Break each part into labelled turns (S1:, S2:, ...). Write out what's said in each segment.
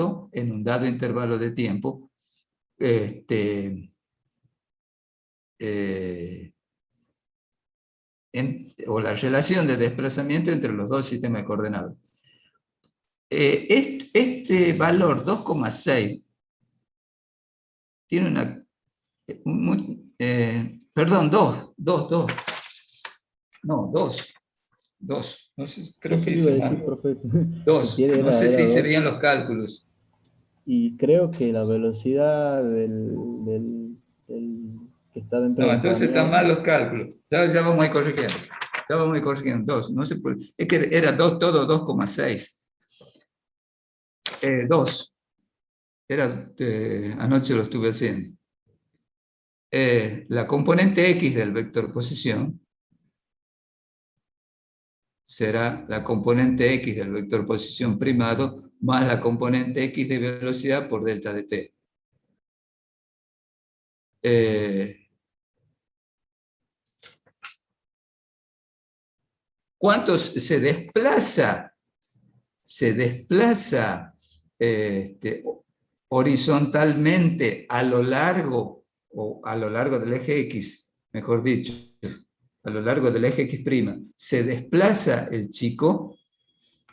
S1: desplazamiento en un dado intervalo de tiempo, o la relación de desplazamiento entre los dos sistemas de coordenadas. Este valor 2,6 tiene una... perdón, 2. No, 2. No sé, creo que
S2: Eso iba a
S1: hice
S2: decir,
S1: mal.
S2: profe.
S1: 2. No sé si hice bien los cálculos.
S2: Y creo que la velocidad que está dentro
S1: No,
S2: del
S1: entonces están mal
S2: camión...
S1: los cálculos. Ya vamos a ir corrigiendo. Ya vamos a ir corrigiendo. 2. No sé por... Es que era 2, todo 2,6. 2. Anoche lo estuve haciendo. La componente X del vector posición será la componente X del vector posición primado más la componente X de velocidad por delta de t. ¿Cuánto se desplaza? Se desplaza horizontalmente a lo largo, o a lo largo del eje X, mejor dicho, a lo largo del eje X', se desplaza el chico,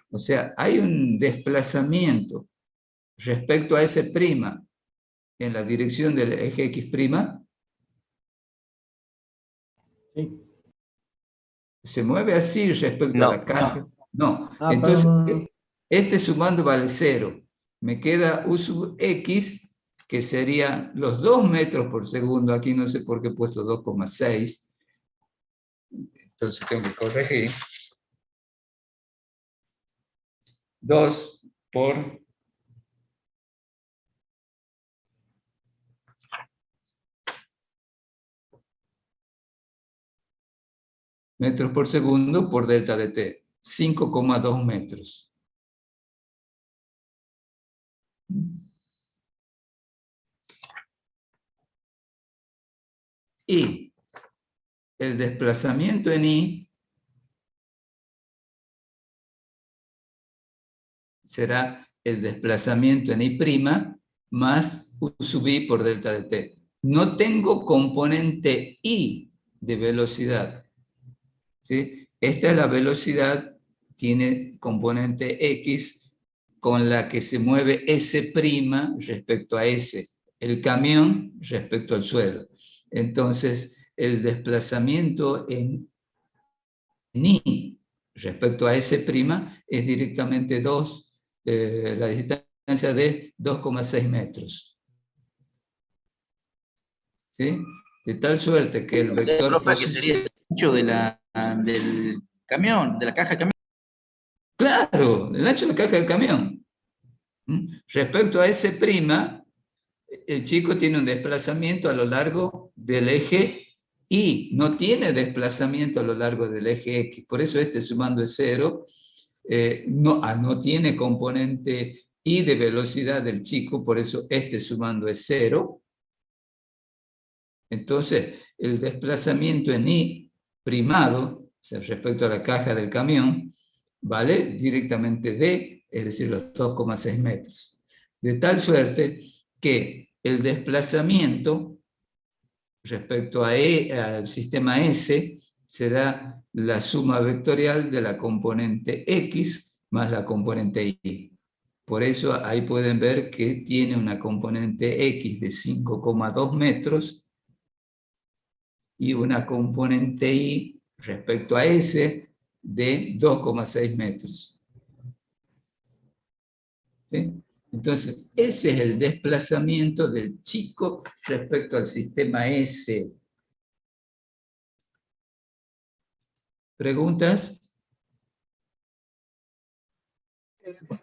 S1: o sea, hay un desplazamiento respecto a ese prima en la dirección del eje X'.
S2: Sí.
S1: Se mueve así respecto a la caja. No.
S2: Perdón,
S1: Entonces,
S2: no.
S1: este sumando vale 0. Me queda U sub X, que serían los 2 metros por segundo. Aquí no sé por qué he puesto 2,6. Entonces tengo que corregir. 2 por metros por segundo por delta de t. 5,2 metros. Y el desplazamiento en I será el desplazamiento en I' más U sub I por delta de t. No tengo componente I de velocidad. ¿Sí? Esta es la velocidad, tiene componente X con la que se mueve S' respecto a S, el camión respecto al suelo. Entonces, el desplazamiento en I respecto a S' es directamente 2, la distancia de 2,6 metros. ¿Sí? De tal suerte que el vector...
S3: Profe, que sería el ancho del camión, de la caja de camión.
S1: Claro, el ancho de la caja del camión. Respecto a S', el chico tiene un desplazamiento a lo largo del eje Y, no tiene desplazamiento a lo largo del eje X, por eso este sumando es 0, no tiene componente Y de velocidad del chico, por eso este sumando es 0. Entonces, el desplazamiento en I primado, o sea, respecto a la caja del camión, vale directamente D, es decir, los 2,6 metros. De tal suerte que el desplazamiento respecto al sistema S será la suma vectorial de la componente X más la componente Y. Por eso ahí pueden ver que tiene una componente X de 5,2 metros y una componente Y respecto a S de 2,6 metros. ¿Sí? Entonces, ese es el desplazamiento del chico respecto al sistema S. ¿Preguntas?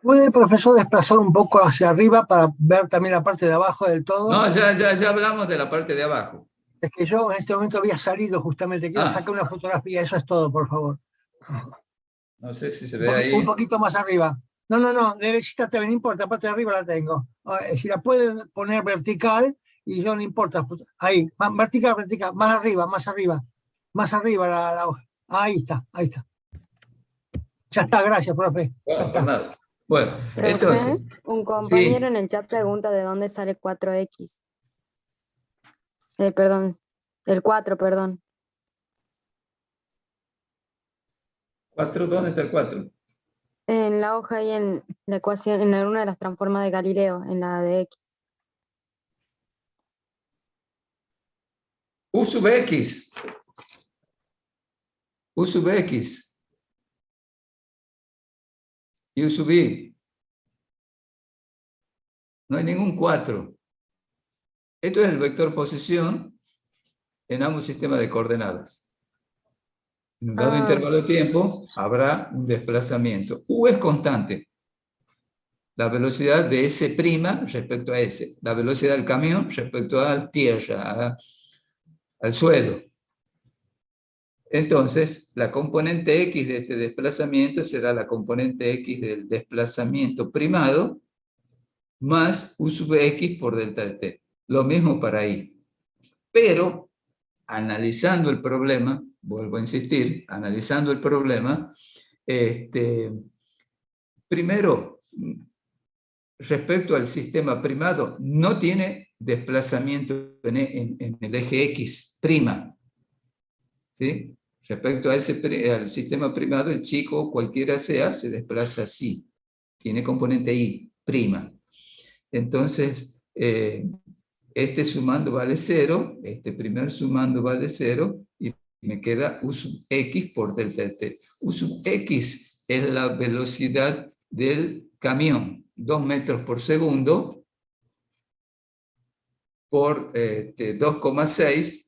S4: ¿Puede el profesor desplazar un poco hacia arriba para ver también la parte de abajo del todo?
S1: No, ya hablamos de la parte de abajo.
S4: Es que yo en este momento había salido justamente, quiero sacar una fotografía, eso es todo, por favor.
S1: No sé si se ve ahí.
S4: Un poquito más arriba. No, derechita también, no importa, la parte de arriba la tengo. Si la pueden poner vertical, y yo no importa, ahí, vertical, más arriba, ahí está. Ya está, gracias, profe. Ya está.
S1: Bueno,
S5: Profe,
S1: entonces,
S5: un compañero
S1: sí,
S5: en el chat pregunta de dónde sale 4x. Perdón, el 4, perdón.
S1: 4, ¿dónde está el 4?
S5: En la hoja y en la ecuación, en una de las transformas de Galileo, en la de X.
S1: U sub X. U sub X. Y U sub Y. No hay ningún 4. Esto es el vector posición en ambos sistemas de coordenadas. En un dado intervalo de tiempo habrá un desplazamiento. U es constante. La velocidad de S' respecto a S. La velocidad del camión respecto a la tierra, al suelo. Entonces, la componente X de este desplazamiento será la componente X del desplazamiento primado más U sub X por delta de T. Lo mismo para Y. Pero, analizando el problema, vuelvo a insistir, analizando el problema, primero, respecto al sistema primado, no tiene desplazamiento en el eje X'. ¿Sí? Respecto a al sistema primado, el chico, cualquiera sea, se desplaza así. Tiene componente Y'. Entonces, este sumando vale 0, este primer sumando vale 0, y me queda U sub X por delta de T. U sub X es la velocidad del camión, 2 metros por segundo por 2,6,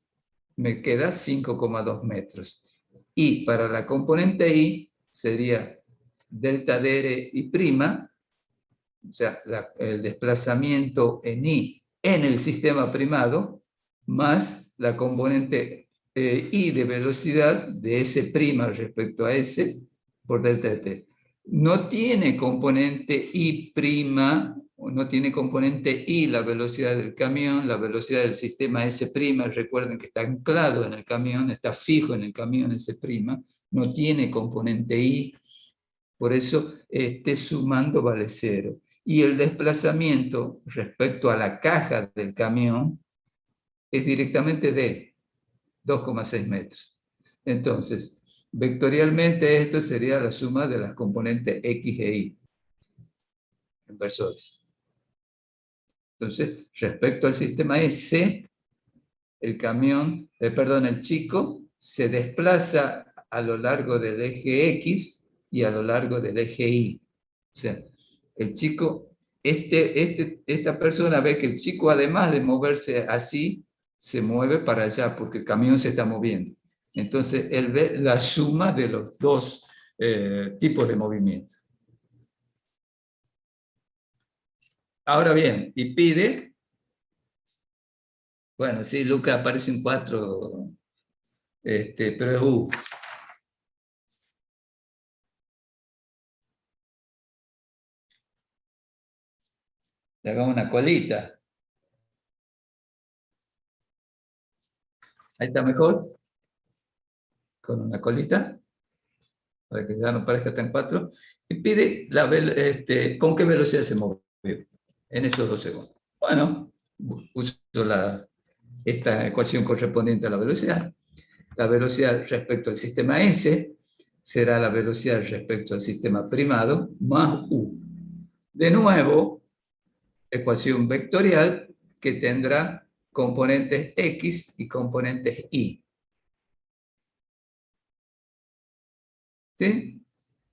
S1: me queda 5,2 metros. Y para la componente Y sería delta dr y prima, o sea, el desplazamiento en Y en el sistema primado, más la componente Y de velocidad de S' respecto a S por delta de T. No tiene componente Y', o no tiene componente Y la velocidad del camión, la velocidad del sistema S', recuerden que está anclado en el camión, está fijo en el camión S', no tiene componente Y, por eso este sumando vale 0. Y el desplazamiento respecto a la caja del camión es directamente de 2,6 metros. Entonces, vectorialmente esto sería la suma de las componentes X e Y, inversores. Entonces, respecto al sistema S, el camión, el chico se desplaza a lo largo del eje X y a lo largo del eje Y. O sea, el chico, esta persona ve que el chico, además de moverse así, se mueve para allá porque el camión se está moviendo. Entonces, él ve la suma de los dos tipos de movimiento. Ahora bien, y pide, bueno, sí, Lucas aparece en 4, pero es U. Le hagamos una colita. Ahí está mejor. Con una colita, para que ya no parezca tan 4. Y pide con qué velocidad se movió en esos 2 segundos. Bueno, uso esta ecuación correspondiente a la velocidad. La velocidad respecto al sistema S será la velocidad respecto al sistema primado más U. De nuevo, ecuación vectorial que tendrá componentes X y componentes Y. ¿Sí?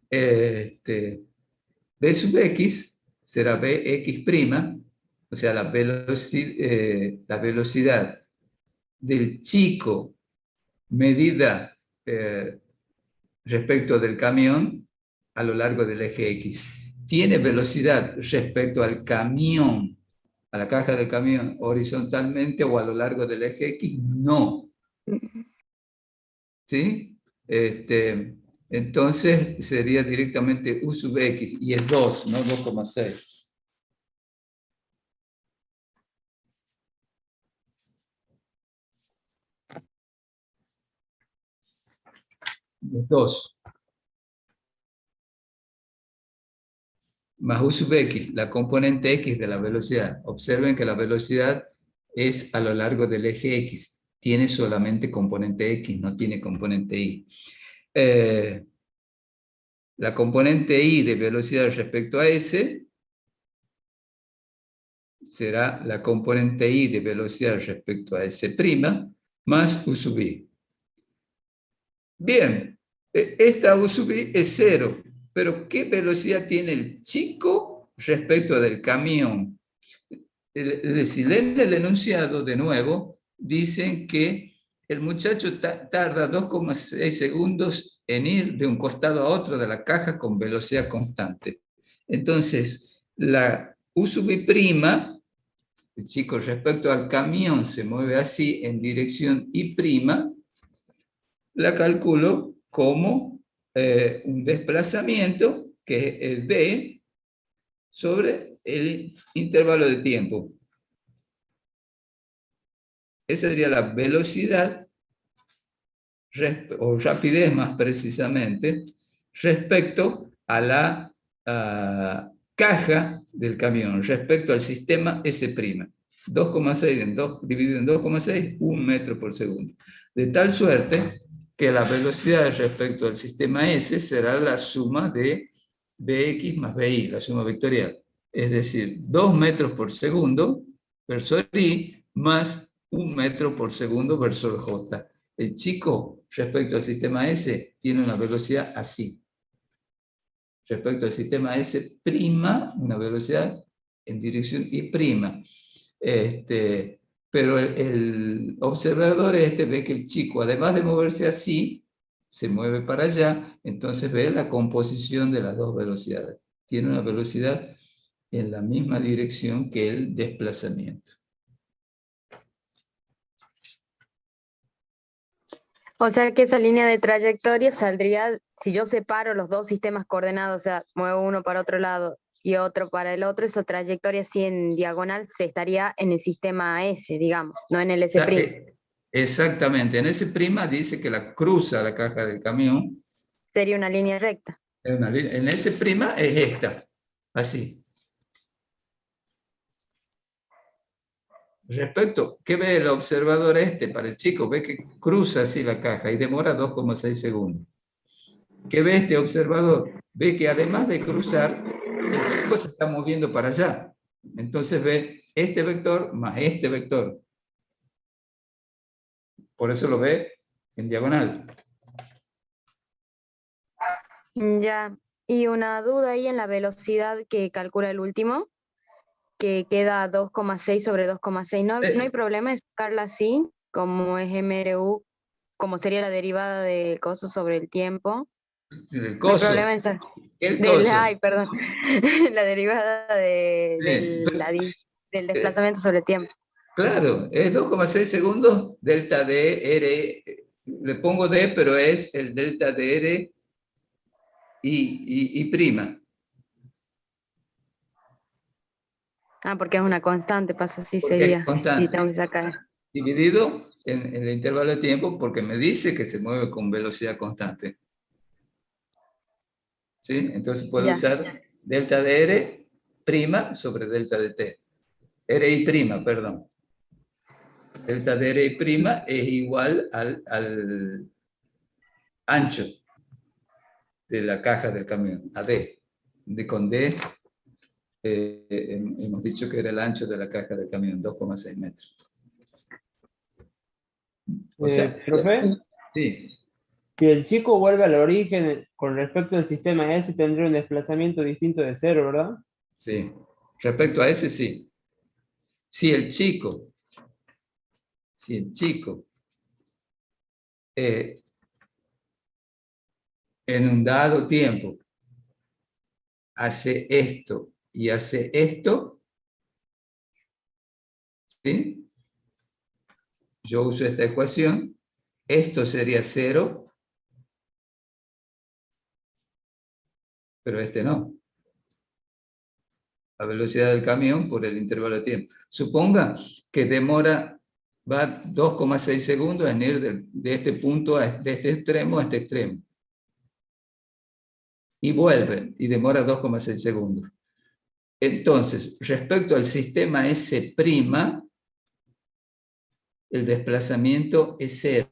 S1: B sub X será Bx', o sea, la velocidad del chico medida respecto del camión a lo largo del eje X. ¿Tiene velocidad respecto al camión, a la caja del camión, horizontalmente o a lo largo del eje X? No. ¿Sí? Entonces sería directamente U sub X, y es 2, no 2,6. Es 2. más U sub X, la componente X de la velocidad. Observen que la velocidad es a lo largo del eje X. Tiene solamente componente X, no tiene componente Y. La componente Y de velocidad respecto a S será la componente Y de velocidad respecto a S' más U sub I. Bien, esta U sub I es 0, pero ¿qué velocidad tiene el chico respecto del camión? Es decir, en el enunciado, de nuevo, dicen que el muchacho tarda 2,6 segundos en ir de un costado a otro de la caja con velocidad constante. Entonces, la U sub I', el chico respecto al camión se mueve así en dirección I', la calculo como un desplazamiento, que es el D, sobre el intervalo de tiempo. Esa sería la velocidad, o rapidez más precisamente, respecto a la caja del camión, respecto al sistema S'. 2,6 dividido en 2,6, 1 metro por segundo. De tal suerte que la velocidad respecto al sistema S será la suma de Bx más Bi, la suma vectorial. Es decir, 2 metros por segundo versus I más 1 metro por segundo versus J. El chico respecto al sistema S tiene una velocidad así. Respecto al sistema S', una velocidad en dirección I'. Pero el observador ve que el chico, además de moverse así, se mueve para allá, entonces ve la composición de las dos velocidades. Tiene una velocidad en la misma dirección que el desplazamiento.
S5: O sea que esa línea de trayectoria saldría, si yo separo los dos sistemas coordenados, o sea, muevo uno para otro lado y otro para el otro, esa trayectoria así en diagonal se estaría en el sistema S, digamos, no en el S'.
S1: Exactamente, en S' dice que la cruza la caja del camión.
S5: Sería una línea recta.
S1: En S' es esta, así. Respecto, ¿qué ve el observador para el chico? Ve que cruza así la caja y demora 2,6 segundos. ¿Qué ve este observador? Ve que además de cruzar, el chico se está moviendo para allá. Entonces ve este vector más este vector. Por eso lo ve en diagonal.
S5: Ya, y una duda ahí en la velocidad que calcula el último, que queda 2,6 sobre 2,6. ¿No hay problema en sacarla así, como es MRU, como sería la derivada del coso sobre el tiempo?
S1: El
S5: No hay
S1: coso.
S5: problema en
S1: El coso.
S5: Ay, perdón. La derivada del desplazamiento sobre el tiempo.
S1: Claro, es 2,6 segundos, delta D, R, le pongo D, pero es el delta de R y prima.
S5: Ah, porque es una constante, pasa así
S1: Porque
S5: sería.
S1: es constante.
S5: Sí, tengo que sacar.
S1: Dividido en el intervalo de tiempo, porque me dice que se mueve con velocidad constante. ¿Sí? Entonces puedo usar delta de R prima sobre delta de T. RI prima, perdón. Delta de RI prima es igual al ancho de la caja del camión, a D. Con D hemos dicho que era el ancho de la caja del camión, 2,6 metros. O sea,
S6: profe,
S1: sí.
S6: si el chico vuelve al origen con respecto al sistema S, tendría un desplazamiento distinto de 0, ¿verdad?
S1: Sí. Respecto a ese, sí. Si el chico en un dado tiempo hace esto y hace esto, ¿sí? Yo uso esta ecuación, esto sería 0, pero este no. La velocidad del camión por el intervalo de tiempo. Suponga que va 2,6 segundos en ir de este punto, de este extremo a este extremo. Y vuelve, y demora 2,6 segundos. Entonces, respecto al sistema S', el desplazamiento es 0.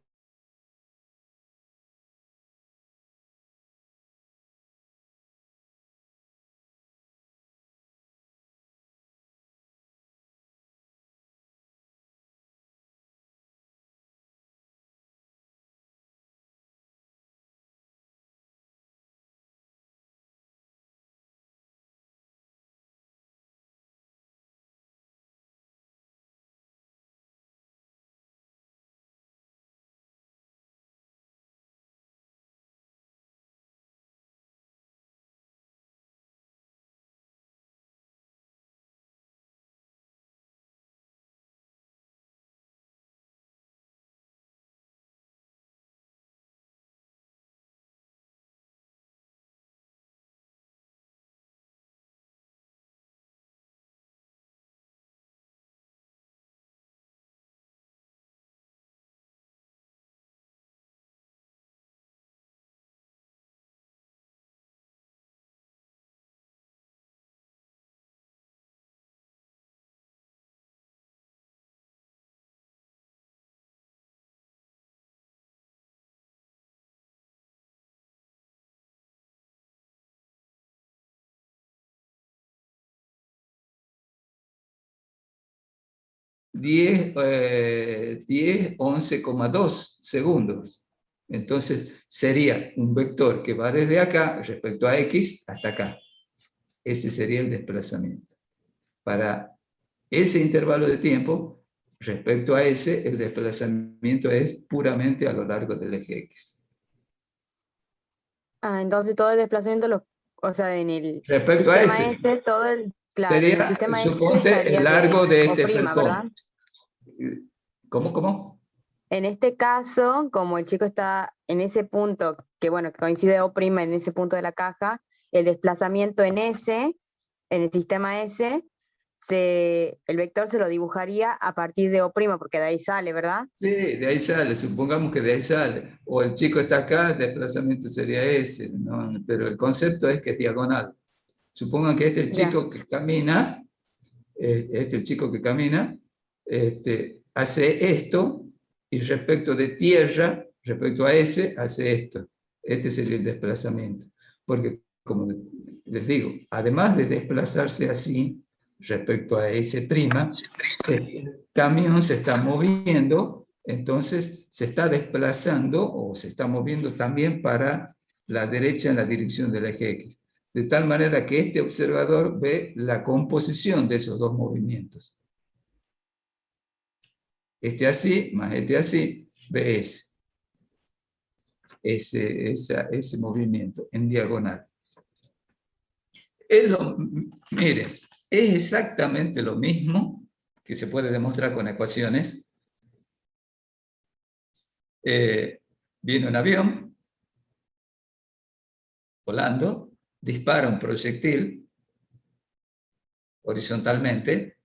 S1: ...10, 11,2 segundos. Entonces sería un vector que va desde acá respecto a X hasta acá. Ese sería el desplazamiento. Para ese intervalo de tiempo, respecto a ese, el desplazamiento es puramente a lo largo del eje X.
S5: Entonces todo el desplazamiento, o sea, en el
S1: Respecto a
S5: sistema
S1: ese,
S5: S, todo el, claro, en
S1: sería,
S5: el sistema S
S1: suponte,
S5: estaría
S1: el largo de este
S5: O', ¿verdad?
S1: felpón. ¿Cómo?
S5: En este caso, como el chico está en ese punto, que bueno, que coincide O' en ese punto de la caja, el desplazamiento en S, en el sistema S, el vector se lo dibujaría a partir de O', porque de ahí sale, ¿verdad?
S1: Sí, de ahí sale, supongamos que de ahí sale. O el chico está acá, el desplazamiento sería ese, ¿no? Pero el concepto es que es diagonal. Supongan que este es el chico que camina, hace esto, y respecto de tierra, respecto a ese, hace esto. Este sería el desplazamiento. Porque, como les digo, además de desplazarse así, respecto a ese', el camión se está moviendo, entonces se está desplazando o se está moviendo también para la derecha en la dirección del eje X. De tal manera que este observador ve la composición de esos dos movimientos. Este así, más este así, ve ese movimiento en diagonal. Miren, es exactamente lo mismo que se puede demostrar con ecuaciones. Viene un avión volando, dispara un proyectil horizontalmente.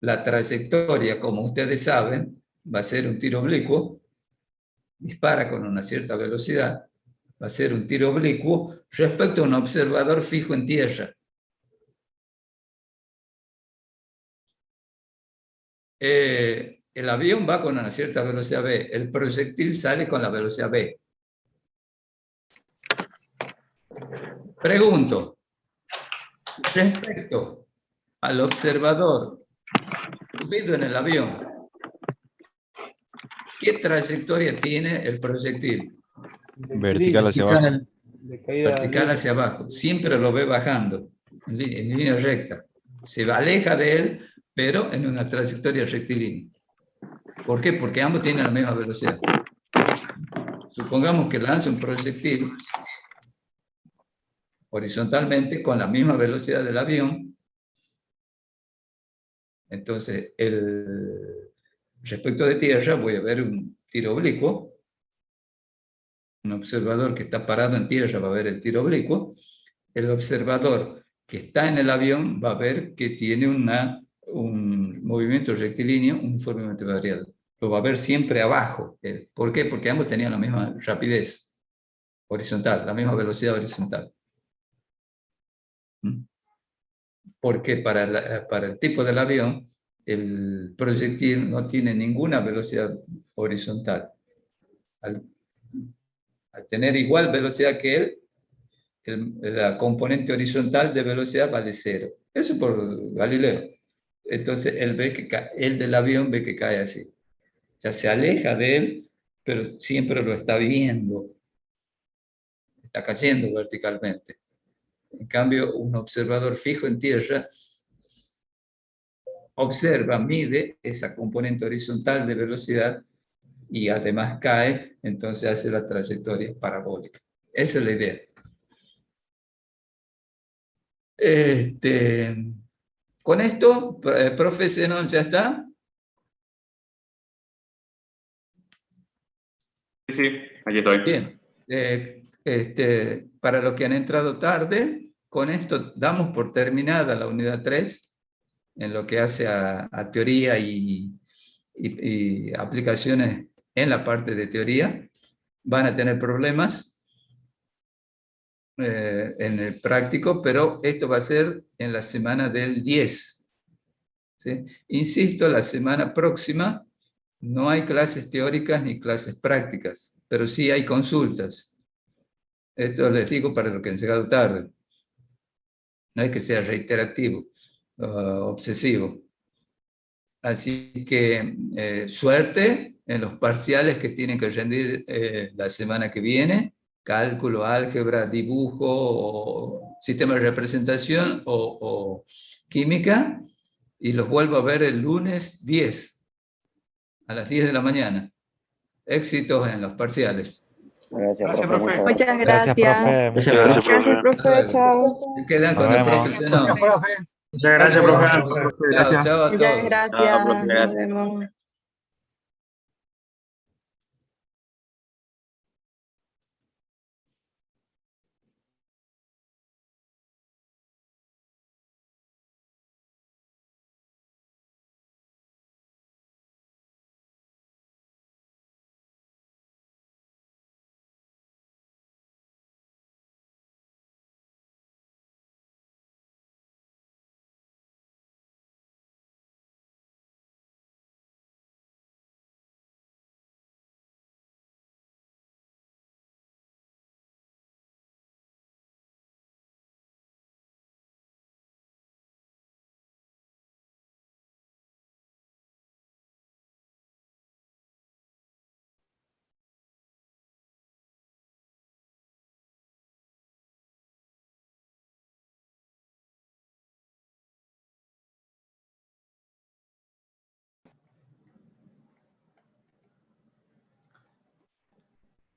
S1: La trayectoria, como ustedes saben, va a ser un tiro oblicuo. Dispara con una cierta velocidad. Va a ser un tiro oblicuo respecto a un observador fijo en tierra. El avión va con una cierta velocidad v. El proyectil sale con la velocidad v. Pregunto, respecto al observador subido en el avión, ¿qué trayectoria tiene el proyectil?
S7: Vertical hacia abajo.
S1: Vertical hacia abajo. Siempre lo ve bajando, en línea recta. Se aleja de él, pero en una trayectoria rectilínea. ¿Por qué? Porque ambos tienen la misma velocidad. Supongamos que lanza un proyectil horizontalmente con la misma velocidad del avión. Entonces, respecto de tierra, voy a ver un tiro oblicuo. Un observador que está parado en tierra va a ver el tiro oblicuo. El observador que está en el avión va a ver que tiene un movimiento rectilíneo uniformemente variable. Lo va a ver siempre abajo. ¿Por qué? Porque ambos tenían la misma rapidez horizontal, la misma velocidad horizontal. porque para el tipo del avión, el proyectil no tiene ninguna velocidad horizontal. Al tener igual velocidad que él, la componente horizontal de velocidad vale 0. Eso por Galileo. Entonces él del avión ve que cae así. O sea, se aleja de él, pero siempre lo está viendo. Está cayendo verticalmente. En cambio, un observador fijo en tierra observa, mide esa componente horizontal de velocidad y además cae, entonces hace la trayectoria parabólica. Esa es la idea. Con esto, profe Zenón, ¿ya está?
S8: Sí, aquí estoy.
S1: Bien. Para los que han entrado tarde, con esto damos por terminada la unidad 3 en lo que hace a teoría y aplicaciones en la parte de teoría. Van a tener problemas en el práctico, pero esto va a ser en la semana del 10. ¿Sí? Insisto, la semana próxima no hay clases teóricas ni clases prácticas, pero sí hay consultas. Esto les digo para los que han llegado tarde. No hay que ser reiterativo, obsesivo. Así que suerte en los parciales que tienen que rendir la semana que viene. Cálculo, álgebra, dibujo, o sistema de representación o química. Y los vuelvo a ver el lunes 10, a las 10 de la mañana. Éxitos en los parciales.
S9: Gracias, profe.
S10: Muchas
S7: Gracias, profe. Muchas gracias.
S10: Gracias, profe. Chao.
S1: Se quedan
S7: Nos
S1: con el
S7: vemos.
S1: profesional.
S3: Muchas gracias, profe.
S1: Chao, chao a
S10: Muchas
S1: todos.
S10: gracias.
S8: profe,
S10: Nos
S8: gracias.
S10: vemos.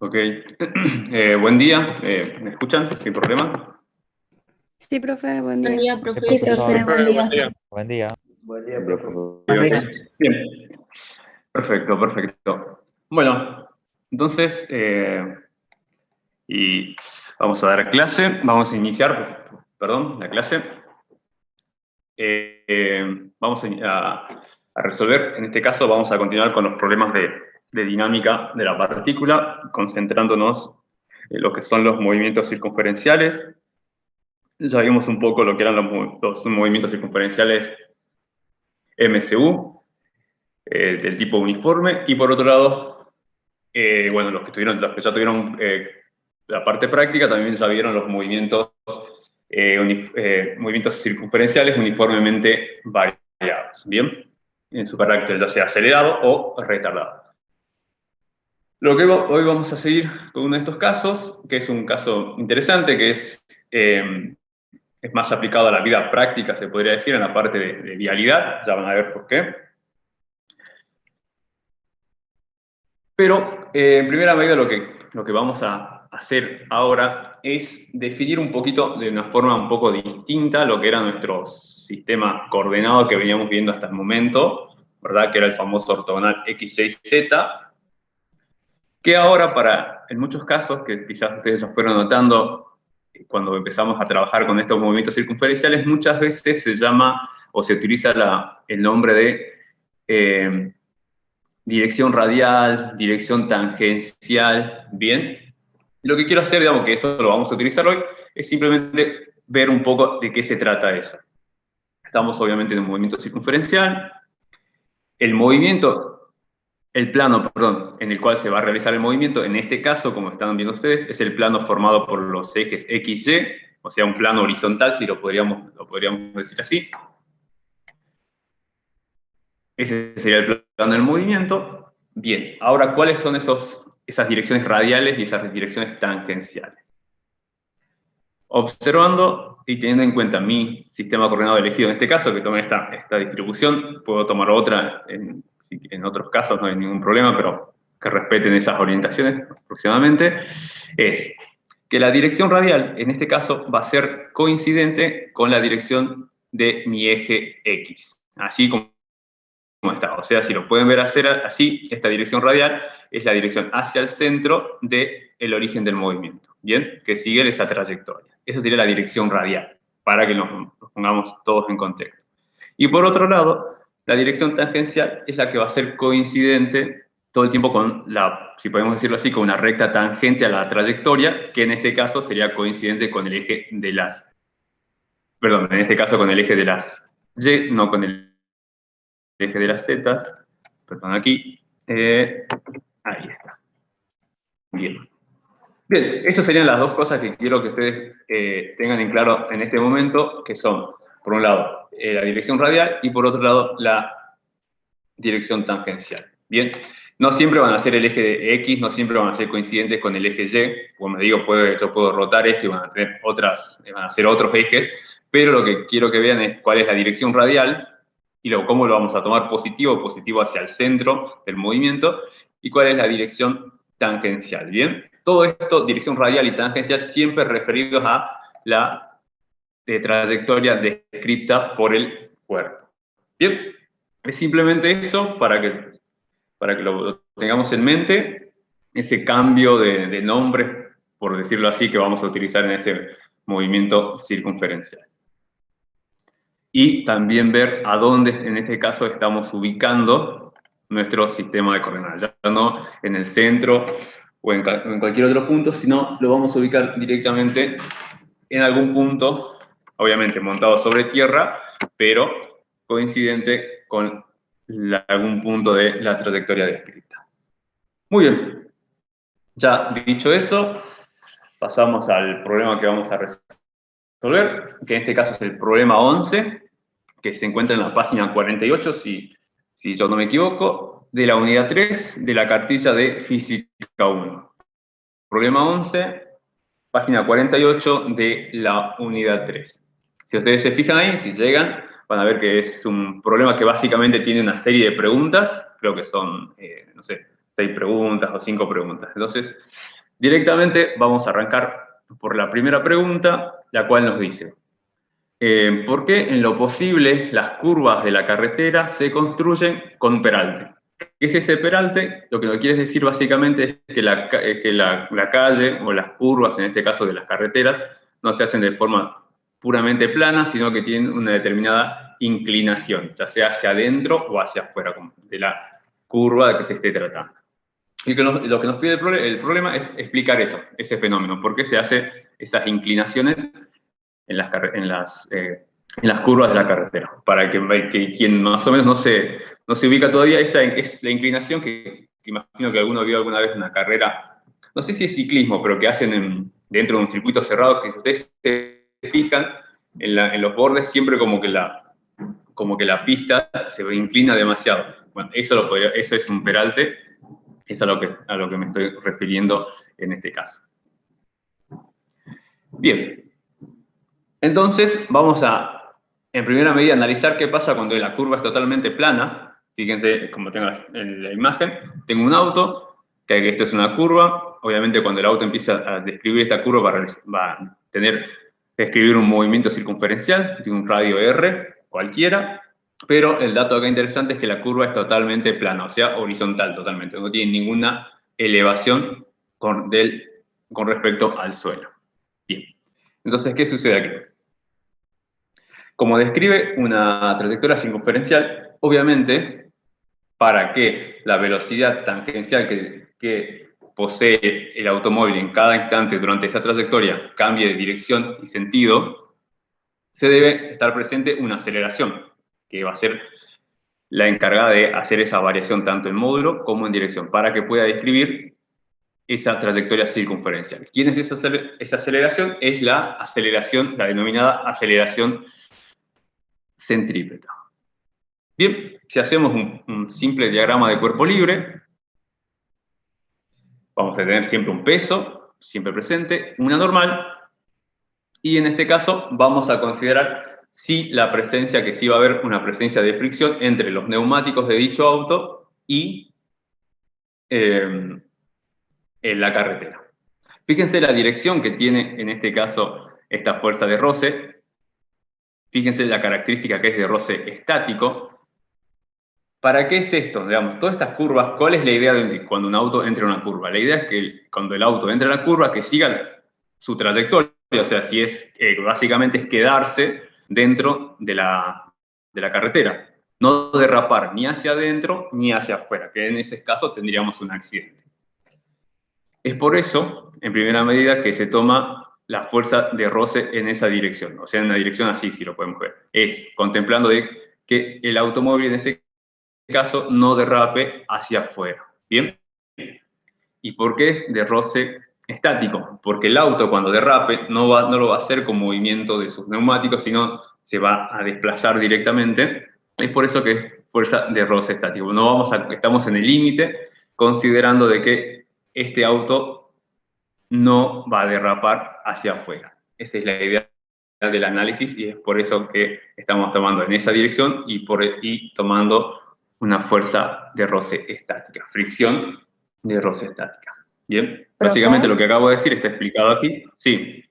S8: Ok. Buen día. ¿Me escuchan? Sin problema.
S5: Sí, profe, buen
S10: Buen
S5: día.
S10: día, profe.
S7: Sí,
S10: Sí,
S7: profe,
S10: buen día.
S7: Buen día.
S3: Buen día, profe.
S8: Bien. Perfecto, perfecto. Bueno, entonces, y vamos a dar clase. Vamos a iniciar, perdón, la clase. Vamos a resolver, en este caso vamos a continuar con los problemas de dinámica de la partícula, concentrándonos en lo que son los movimientos circunferenciales. Ya vimos un poco lo que eran los movimientos circunferenciales MCU, del tipo uniforme, y por otro lado, bueno, los que ya tuvieron la parte práctica también ya vieron los movimientos circunferenciales uniformemente variados, ¿bien? En su carácter ya sea acelerado o retardado. Lo que hoy vamos a seguir con uno de estos casos, que es un caso interesante, que es más aplicado a la vida práctica, se podría decir, en la parte de vialidad, ya van a ver por qué. Pero, en primera medida, lo que vamos a hacer ahora es definir un poquito, de una forma un poco distinta, lo que era nuestro sistema coordenado que veníamos viendo hasta el momento, ¿verdad? Que era el famoso ortogonal X, Y, Z, que ahora en muchos casos, que quizás ustedes ya fueron notando cuando empezamos a trabajar con estos movimientos circunferenciales, muchas veces se llama o se utiliza el nombre de dirección radial, dirección tangencial, ¿bien? Lo que quiero hacer, digamos que eso lo vamos a utilizar hoy, es simplemente ver un poco de qué se trata eso. Estamos obviamente en un movimiento circunferencial. El movimiento, el plano, perdón, en el cual se va a realizar el movimiento, en este caso, como están viendo ustedes, es el plano formado por los ejes X, Y, o sea, un plano horizontal, si lo podríamos decir así. Ese sería el plano del movimiento. Bien, ahora, ¿cuáles son esas direcciones radiales y esas direcciones tangenciales? Observando y teniendo en cuenta mi sistema coordenado elegido en este caso, que tomé esta distribución, puedo tomar otra en otros casos, no hay ningún problema, pero que respeten esas orientaciones aproximadamente, es que la dirección radial, en este caso, va a ser coincidente con la dirección de mi eje X, así como está. O sea, si lo pueden ver hacer así, esta dirección radial es la dirección hacia el centro del origen del movimiento, ¿bien? Que sigue esa trayectoria. Esa sería la dirección radial, para que nos pongamos todos en contexto. Y por otro lado, la dirección tangencial es la que va a ser coincidente todo el tiempo con si podemos decirlo así, con una recta tangente a la trayectoria, que en este caso sería coincidente con el eje de las... Perdón, en este caso con el eje de las Y, no con el eje de las Z. Perdón, aquí. Ahí está. Bien. Bien, esas serían las dos cosas que quiero que ustedes tengan en claro en este momento, que son, por un lado, la dirección radial y por otro lado, la dirección tangencial. Bien, no siempre van a ser el eje de X, no siempre van a ser coincidentes con el eje Y, como me digo, yo puedo rotar esto y van a ser otros ejes, pero lo que quiero que vean es cuál es la dirección radial y cómo lo vamos a tomar positivo hacia el centro del movimiento, y cuál es la dirección tangencial, ¿bien? Todo esto, dirección radial y tangencial, siempre referidos a la trayectoria descrita por el cuerpo. Bien, es simplemente eso para que lo tengamos en mente, ese cambio de nombre, por decirlo así, que vamos a utilizar en este movimiento circunferencial. Y también ver a dónde, en este caso, estamos ubicando nuestro sistema de coordenadas. Ya no en el centro o en cualquier otro punto, sino lo vamos a ubicar directamente en algún punto, obviamente montado sobre tierra, pero coincidente con algún punto de la trayectoria descrita. Muy bien. Ya dicho eso, pasamos al problema que vamos a resolver, que en este caso es el problema 11, que se encuentra en la página 48, si yo no me equivoco, de la unidad 3 de la cartilla de Física 1. Problema 11, página 48 de la unidad 3. Si ustedes se fijan ahí, si llegan, van a ver que es un problema que básicamente tiene una serie de preguntas, creo que son, no sé, 6 preguntas o 5 preguntas. Entonces, directamente vamos a arrancar por la primera pregunta, la cual nos dice: ¿por qué en lo posible las curvas de la carretera se construyen con peralte? ¿Qué es ese peralte? Lo que nos quiere decir básicamente es que la calle, o las curvas, en este caso de las carreteras, no se hacen de forma puramente plana, sino que tienen una determinada inclinación, ya sea hacia adentro o hacia afuera, de la curva de que se esté tratando. Y lo que nos pide el problema es explicar eso, ese fenómeno, por qué se hacen esas inclinaciones en las curvas de la carretera, para que quien más o menos no se ubica todavía, esa es la inclinación que imagino que alguno vio alguna vez una carrera, no sé si es ciclismo, pero que hacen dentro de un circuito cerrado, que ustedes se fijan en los bordes, siempre como que la pista se inclina demasiado. Bueno, eso es un peralte, eso es a lo que me estoy refiriendo en este caso. Bien. Entonces, vamos a, en primera medida, analizar qué pasa cuando la curva es totalmente plana. Fíjense, como tengo en la imagen, tengo un auto, que esto es una curva. Obviamente, cuando el auto empieza a describir esta curva, va a describir un movimiento circunferencial, tiene un radio R, cualquiera, pero el dato acá interesante es que la curva es totalmente plana, o sea, horizontal totalmente, no tiene ninguna elevación con respecto al suelo. Bien. Entonces, ¿qué sucede aquí? Como describe una trayectoria circunferencial, obviamente, para que la velocidad tangencial que posee el automóvil en cada instante durante esta trayectoria cambie de dirección y sentido, se debe estar presente una aceleración, que va a ser la encargada de hacer esa variación tanto en módulo como en dirección, para que pueda describir esa trayectoria circunferencial. ¿Quién es esa aceleración? Es la aceleración, la denominada aceleración centrípeta. Bien, si hacemos un simple diagrama de cuerpo libre, vamos a tener siempre un peso, siempre presente, una normal, y en este caso vamos a considerar si la presencia, que sí va a haber una presencia de fricción entre los neumáticos de dicho auto y en la carretera. Fíjense la dirección que tiene en este caso esta fuerza de roce. Fíjense la característica que es de roce estático. ¿Para qué es esto? Digamos, todas estas curvas, ¿cuál es la idea de cuando un auto entra en una curva? La idea es que cuando el auto entra en la curva, que siga su trayectoria, o sea, si es, básicamente es quedarse dentro de la carretera. No derrapar ni hacia adentro ni hacia afuera, que en ese caso tendríamos un accidente. Es por eso, en primera medida, que se toma la fuerza de roce en esa dirección, o sea, en una dirección así, si lo podemos ver. Es contemplando de que el automóvil en este caso no derrape hacia afuera. ¿Bien? ¿Y por qué es de roce estático? Porque el auto cuando derrape no lo va a hacer con movimiento de sus neumáticos, sino se va a desplazar directamente. Es por eso que es fuerza de roce estático. Estamos en el límite, considerando de que este auto no va a derrapar hacia afuera. Esa es la idea del análisis y es por eso que estamos tomando en esa dirección y tomando una fuerza de roce estática, fricción de roce estática. Bien, básicamente lo que acabo de decir está explicado aquí. Sí.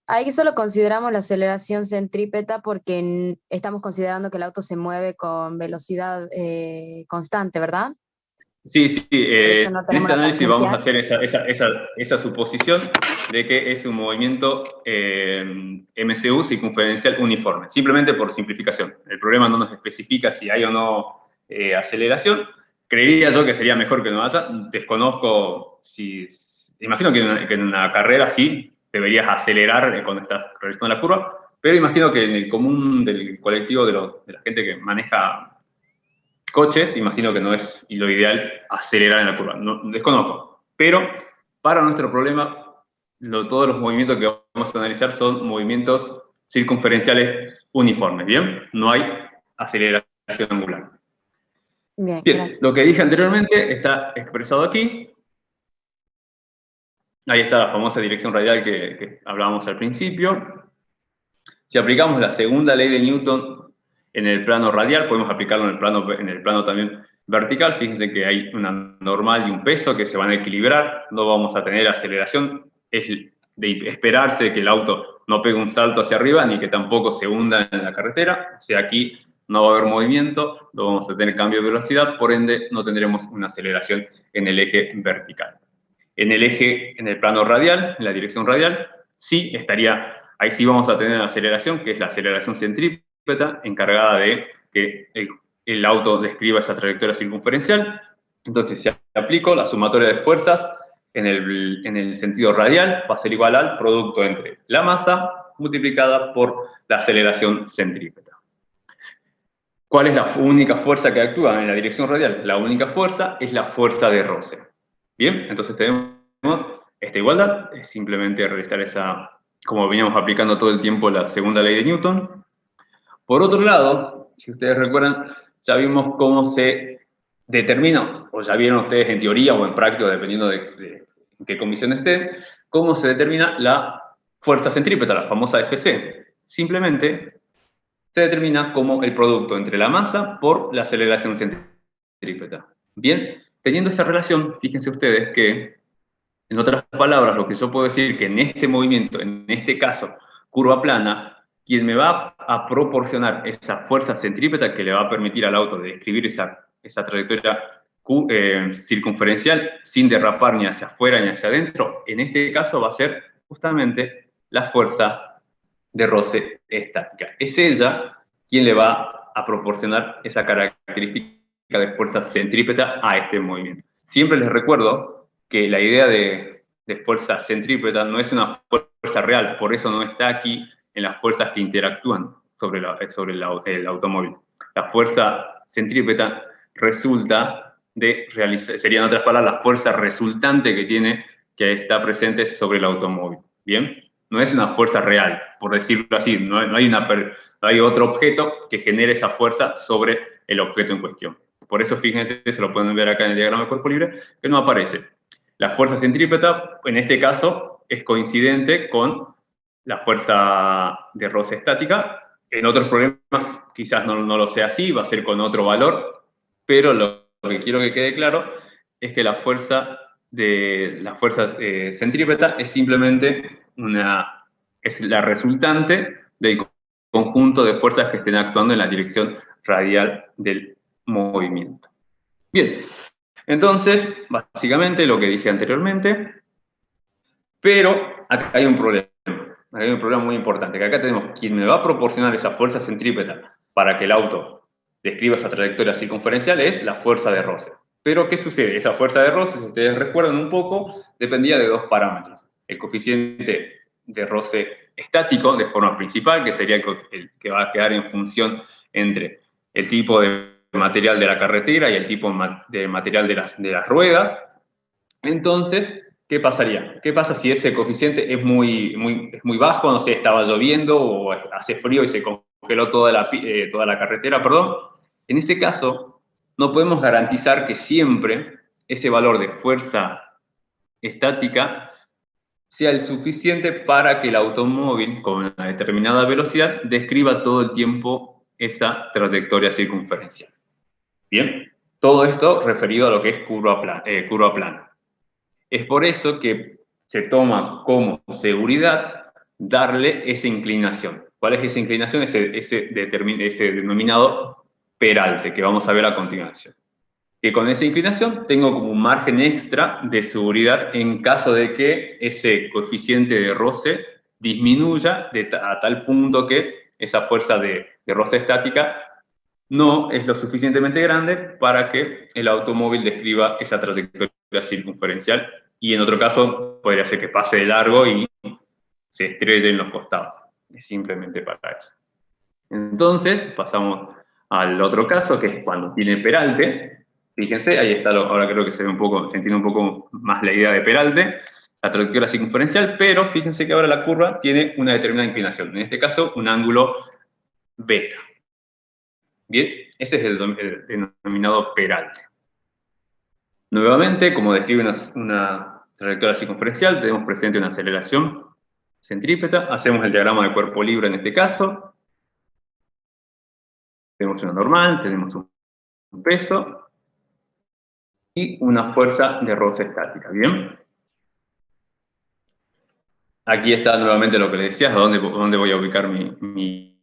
S5: Ahí solo consideramos la aceleración centrípeta porque estamos considerando que el auto se mueve con velocidad constante, ¿verdad?
S8: Sí. En este análisis vamos a hacer esa suposición de que es un movimiento MCU circunferencial uniforme, simplemente por simplificación. El programa no nos especifica si hay o no aceleración. Creería yo que sería mejor que no haya. Desconozco si... Imagino que en una carrera sí deberías acelerar cuando estás realizando la curva, pero imagino que en el común del colectivo de la gente que maneja coches, imagino que no es lo ideal acelerar en la curva. No, desconozco. Pero para nuestro problema, todos los movimientos que vamos a analizar son movimientos circunferenciales uniformes, ¿bien? No hay aceleración angular.
S5: Bien, gracias.
S8: Lo que dije anteriormente está expresado aquí. Ahí está la famosa dirección radial que hablábamos al principio. Si aplicamos la segunda ley de Newton en el plano radial, podemos aplicarlo en el plano también vertical. Fíjense que hay una normal y un peso que se van a equilibrar. No vamos a tener aceleración. Es de esperarse que el auto no pegue un salto hacia arriba, ni que tampoco se hunda en la carretera. O sea, aquí no va a haber movimiento, no vamos a tener cambio de velocidad, por ende no tendremos una aceleración en el eje vertical. En el plano radial, en la dirección radial, sí ahí sí vamos a tener la aceleración, que es la aceleración centrípeta, encargada de que el auto describa esa trayectoria circunferencial. Entonces, si aplico la sumatoria de fuerzas en el sentido radial, va a ser igual al producto entre la masa multiplicada por la aceleración centrípeta. ¿Cuál es la única fuerza que actúa en la dirección radial? La única fuerza es la fuerza de roce. Bien, entonces tenemos esta igualdad, es simplemente realizar como veníamos aplicando todo el tiempo la segunda ley de Newton. Por otro lado, si ustedes recuerdan, ya vimos cómo se determina, o ya vieron ustedes en teoría o en práctica, dependiendo de en qué comisión estén, cómo se determina la fuerza centrípeta, la famosa Fc. Simplemente se determina como el producto entre la masa por la aceleración centrípeta. Bien, teniendo esa relación, fíjense ustedes que, en otras palabras, lo que yo puedo decir que en este movimiento, en este caso, curva plana, quien me va a proporcionar esa fuerza centrípeta que le va a permitir al auto describir esa trayectoria circunferencial sin derrapar ni hacia afuera ni hacia adentro, en este caso va a ser justamente la fuerza de roce estática. Es ella quien le va a proporcionar esa característica de fuerza centrípeta a este movimiento. Siempre les recuerdo que la idea de fuerza centrípeta no es una fuerza real, por eso no está aquí en las fuerzas que interactúan sobre el automóvil. La fuerza centrípeta resulta de realizar, serían en otras palabras, la fuerza resultante que está presente sobre el automóvil. ¿Bien? No es una fuerza real, por decirlo así, no hay otro objeto que genere esa fuerza sobre el objeto en cuestión. Por eso, fíjense, se lo pueden ver acá en el diagrama de cuerpo libre, que no aparece. La fuerza centrípeta, en este caso, es coincidente con la fuerza de roce estática. En otros problemas quizás no lo sea así, va a ser con otro valor, pero lo que quiero que quede claro es que la fuerza centrípeta es simplemente es la resultante del conjunto de fuerzas que estén actuando en la dirección radial del movimiento. Bien, entonces, básicamente lo que dije anteriormente, pero acá hay un problema. Hay un problema muy importante, que acá tenemos quien me va a proporcionar esa fuerza centrípeta para que el auto describa esa trayectoria circunferencial es la fuerza de roce. Pero, ¿qué sucede? Esa fuerza de roce, si ustedes recuerdan un poco, dependía de dos parámetros. El coeficiente de roce estático, de forma principal, que sería el que va a quedar en función entre el tipo de material de la carretera y el tipo de material de las ruedas. Entonces, ¿qué pasaría? ¿Qué pasa si ese coeficiente es muy bajo? No sé, estaba lloviendo o hace frío y se congeló toda la carretera, perdón. En ese caso, no podemos garantizar que siempre ese valor de fuerza estática sea el suficiente para que el automóvil con una determinada velocidad describa todo el tiempo esa trayectoria circunferencial. Bien, todo esto referido a lo que es curva plana. Es por eso que se toma como seguridad darle esa inclinación. ¿Cuál es esa inclinación? Ese denominado peralte, que vamos a ver a continuación. Que con esa inclinación tengo como un margen extra de seguridad en caso de que ese coeficiente de roce disminuya a tal punto que esa fuerza de roce estática no es lo suficientemente grande para que el automóvil describa esa trayectoria circunferencial, y en otro caso podría ser que pase de largo y se estrelle en los costados. Es simplemente para eso. Entonces, pasamos al otro caso, que es cuando tiene peralte. Fíjense, ahí está, ahora creo que se entiende un poco más la idea de peralte, la trayectoria circunferencial, pero fíjense que ahora la curva tiene una determinada inclinación, en este caso un ángulo beta. Bien, ese es el denominado peralte. Nuevamente, como describe una trayectoria circunferencial, tenemos presente una aceleración centrípeta, hacemos el diagrama de cuerpo libre en este caso. Tenemos una normal, tenemos un peso y una fuerza de roce estática, ¿bien? Aquí está nuevamente lo que le decía, dónde voy a ubicar mi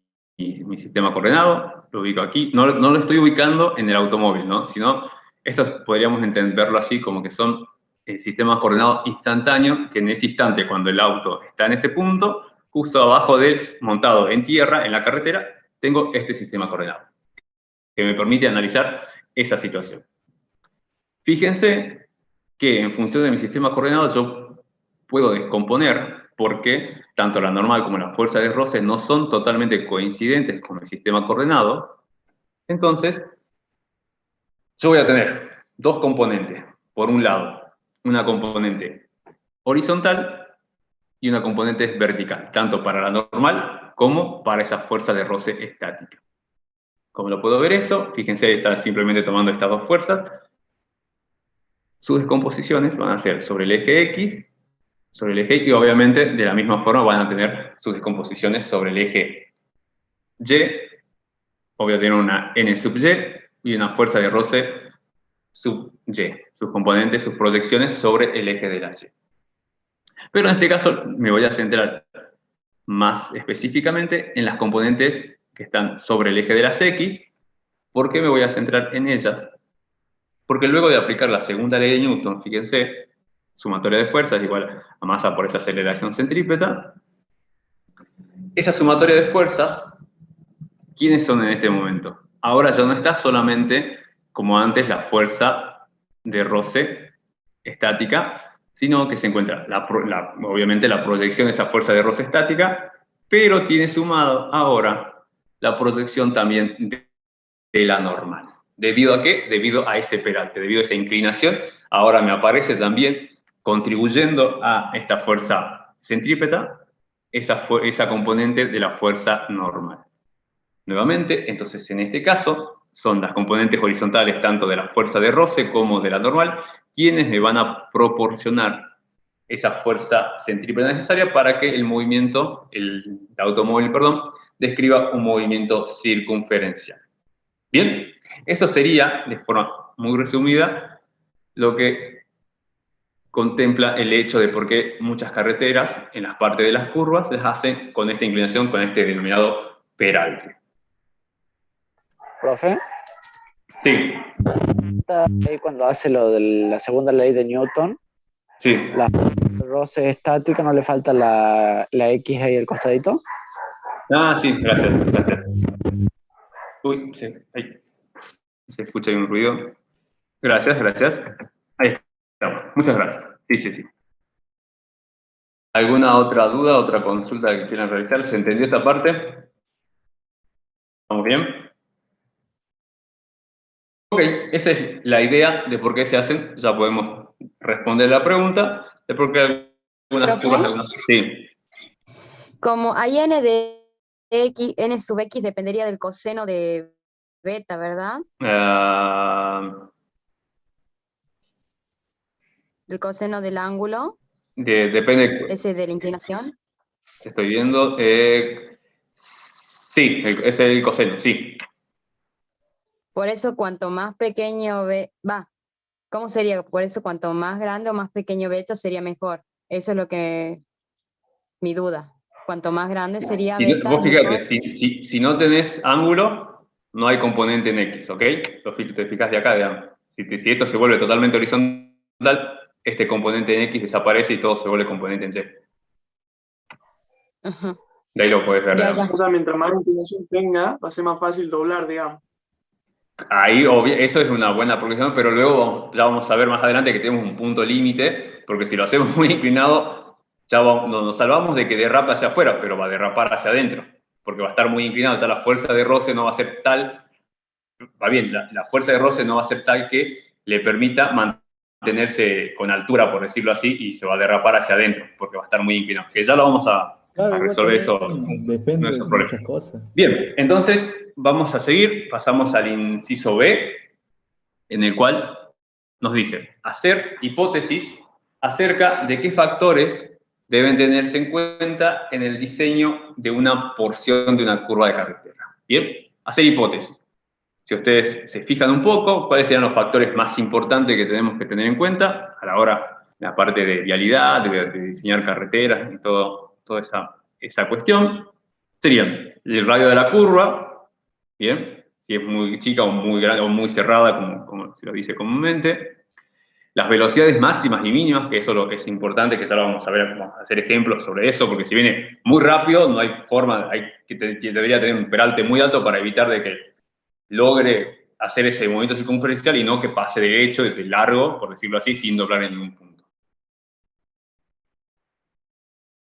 S8: sistema coordenado. Lo ubico aquí. No lo estoy ubicando en el automóvil, ¿no? Sino, esto podríamos entenderlo así, como que son sistemas coordenados instantáneos, que en ese instante, cuando el auto está en este punto, justo abajo de montado en tierra, en la carretera, tengo este sistema coordenado, que me permite analizar esa situación. Fíjense que en función de mi sistema coordenado yo puedo descomponer, porque tanto la normal como la fuerza de roce no son totalmente coincidentes con el sistema coordenado. Entonces, yo voy a tener dos componentes. Por un lado, una componente horizontal y una componente vertical, tanto para la normal como para esa fuerza de roce estática. ¿Cómo lo puedo ver eso? Fíjense, ahí está simplemente tomando estas dos fuerzas. Sus descomposiciones van a ser sobre el eje X, y obviamente de la misma forma van a tener sus descomposiciones sobre el eje Y. Voy a tener una N sub Y y una fuerza de roce sub Y, sus componentes, sus proyecciones sobre el eje de la Y. Pero en este caso me voy a centrar más específicamente en las componentes que están sobre el eje de las X. ¿Por qué me voy a centrar en ellas? Porque luego de aplicar la segunda ley de Newton, fíjense, sumatoria de fuerzas igual a masa por esa aceleración centrípeta, esa sumatoria de fuerzas, ¿quiénes son en este momento? Ahora ya no está solamente, como antes, la fuerza de roce estática, sino que se encuentra, obviamente, la proyección de esa fuerza de roce estática pero tiene sumado ahora la proyección también de la normal. ¿Debido a qué? Debido a ese peralte, debido a esa inclinación, ahora me aparece también, contribuyendo a esta fuerza centrípeta, esa componente de la fuerza normal. Nuevamente, entonces en este caso, son las componentes horizontales tanto de la fuerza de roce como de la normal, quienes me van a proporcionar esa fuerza centrípeta necesaria para que el movimiento, el automóvil, perdón, describa un movimiento circunferencial. Bien, eso sería, de forma muy resumida, lo que contempla el hecho de por qué muchas carreteras, en las partes de las curvas, las hacen con esta inclinación, con este denominado peralte.
S9: Profe,
S8: Sí,
S9: ahí cuando hace lo de la segunda ley de Newton,
S8: sí.
S9: la roce estática, ¿no le falta la X ahí al costadito?
S8: Ah, sí, gracias, gracias. Uy, sí, ahí. Se escucha ahí un ruido. Gracias, gracias. Ahí estamos. Muchas gracias. Sí, sí, sí. ¿Alguna otra duda, otra consulta que quieran realizar? ¿Se entendió esta parte? ¿Estamos bien? Ok, esa es la idea de por qué se hacen. Ya podemos responder la pregunta de por qué algunas curvas, algunas... Sí.
S5: Como hay n de x, n sub x dependería del coseno de beta, ¿verdad? Del coseno del ángulo,
S8: Depende.
S5: ese de la inclinación.
S8: Estoy viendo. Sí, es el coseno, sí.
S5: Por eso cuanto más pequeño ¿cómo sería? Por eso cuanto más grande o más pequeño beta sería mejor. Eso es lo que mi duda. Cuanto más grande sería beta.
S8: Vos fíjate,
S5: mejor.
S8: si no tenés ángulo, no hay componente en X, ¿ok? Te fijas de acá, digamos. Si esto se vuelve totalmente horizontal, este componente en X desaparece y todo se vuelve componente en Y.
S5: Ajá.
S8: De ahí lo podés ver.
S5: Ya, ya.
S10: O sea, mientras más inclinación tenga, va a ser más fácil doblar, digamos.
S8: Ahí, eso es una buena progresión, pero luego ya vamos a ver más adelante que tenemos un punto límite, porque si lo hacemos muy inclinado, ya nos salvamos de que derrape hacia afuera, pero va a derrapar hacia adentro, porque va a estar muy inclinado, ya la fuerza de roce no va a ser tal, va bien, la fuerza de roce no va a ser tal que le permita mantenerse con altura, por decirlo así, y se va a derrapar hacia adentro, porque va a estar muy inclinado, que ya lo vamos a
S2: Claro, igual
S8: resolver eso.
S2: depende
S8: No es
S2: de
S8: un problema.
S2: muchas cosas.
S8: Bien, entonces vamos a seguir, pasamos al inciso B, en el cual nos dice hacer hipótesis acerca de qué factores deben tenerse en cuenta en el diseño de una porción de una curva de carretera. Bien, hacer hipótesis. Si ustedes se fijan un poco, ¿cuáles serían los factores más importantes que tenemos que tener en cuenta a la hora de la parte de vialidad, de diseñar carreteras y toda esa cuestión? Serían el radio de la curva, ¿bien? Si es muy chica o muy grande o muy cerrada, como se lo dice comúnmente. Las velocidades máximas y mínimas, que eso es importante, que ya lo vamos a ver, vamos a hacer ejemplos sobre eso, porque si viene muy rápido, no hay forma, debería tener un peralte muy alto para evitar de que logre hacer ese movimiento circunferencial y no que pase derecho, de largo, por decirlo así, sin doblar en ningún punto.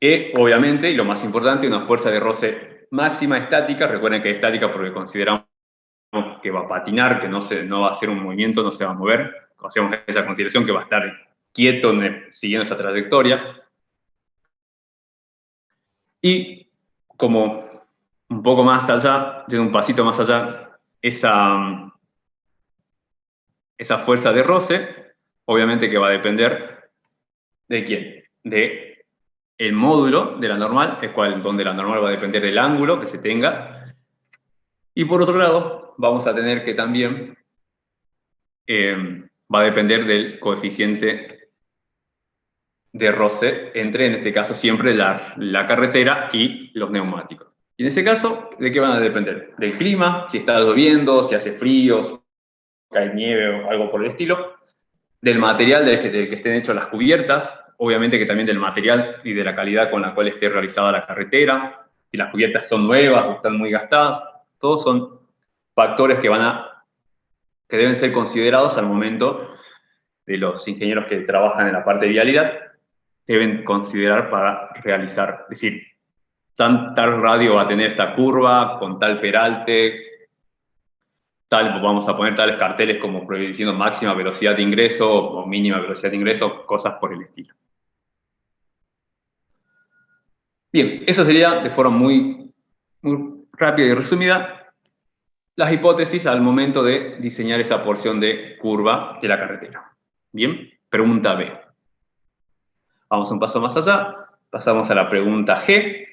S8: Y obviamente, y lo más importante, una fuerza de roce máxima estática. Recuerden que es estática porque consideramos que va a patinar, que no va a hacer un movimiento, no se va a mover. Hacemos esa consideración que va a estar quieto siguiendo esa trayectoria. Y como un poco más allá, yendo un pasito más allá, esa fuerza de roce, obviamente que va a depender ¿de quién? De el módulo de la normal, donde la normal va a depender del ángulo que se tenga. Y por otro lado, vamos a tener que también va a depender del coeficiente de roce entre, en este caso, siempre la carretera y los neumáticos. Y en ese caso, ¿de qué van a depender? Del clima, si está lloviendo, si hace frío, si cae nieve o algo por el estilo. Del material del que estén hechas las cubiertas, obviamente que también del material y de la calidad con la cual esté realizada la carretera, si las cubiertas son nuevas o están muy gastadas, todos son factores que deben ser considerados al momento de los ingenieros que trabajan en la parte de vialidad, deben considerar para realizar, es decir, tal radio va a tener esta curva, con tal peralte, vamos a poner tales carteles como diciendo máxima velocidad de ingreso o mínima velocidad de ingreso, cosas por el estilo. Bien, eso sería de forma muy rápida y resumida las hipótesis al momento de diseñar esa porción de curva de la carretera. Bien, pregunta B. Vamos un paso más allá, pasamos a la pregunta G,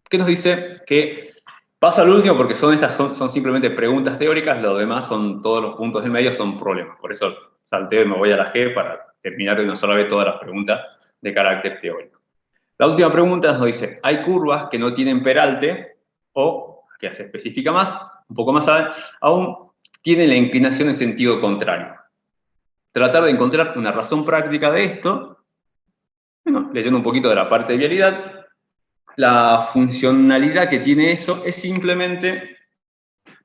S8: que nos dice que paso al último porque son simplemente preguntas teóricas, lo demás son todos los puntos del medio, son problemas. Por eso salteo y me voy a la G para terminar de una sola vez todas las preguntas de carácter teórico. La última pregunta nos dice, hay curvas que no tienen peralte o, que se especifica más, un poco más aún, tienen la inclinación en sentido contrario. Tratar de encontrar una razón práctica de esto, bueno, leyendo un poquito de la parte de vialidad, la funcionalidad que tiene eso es simplemente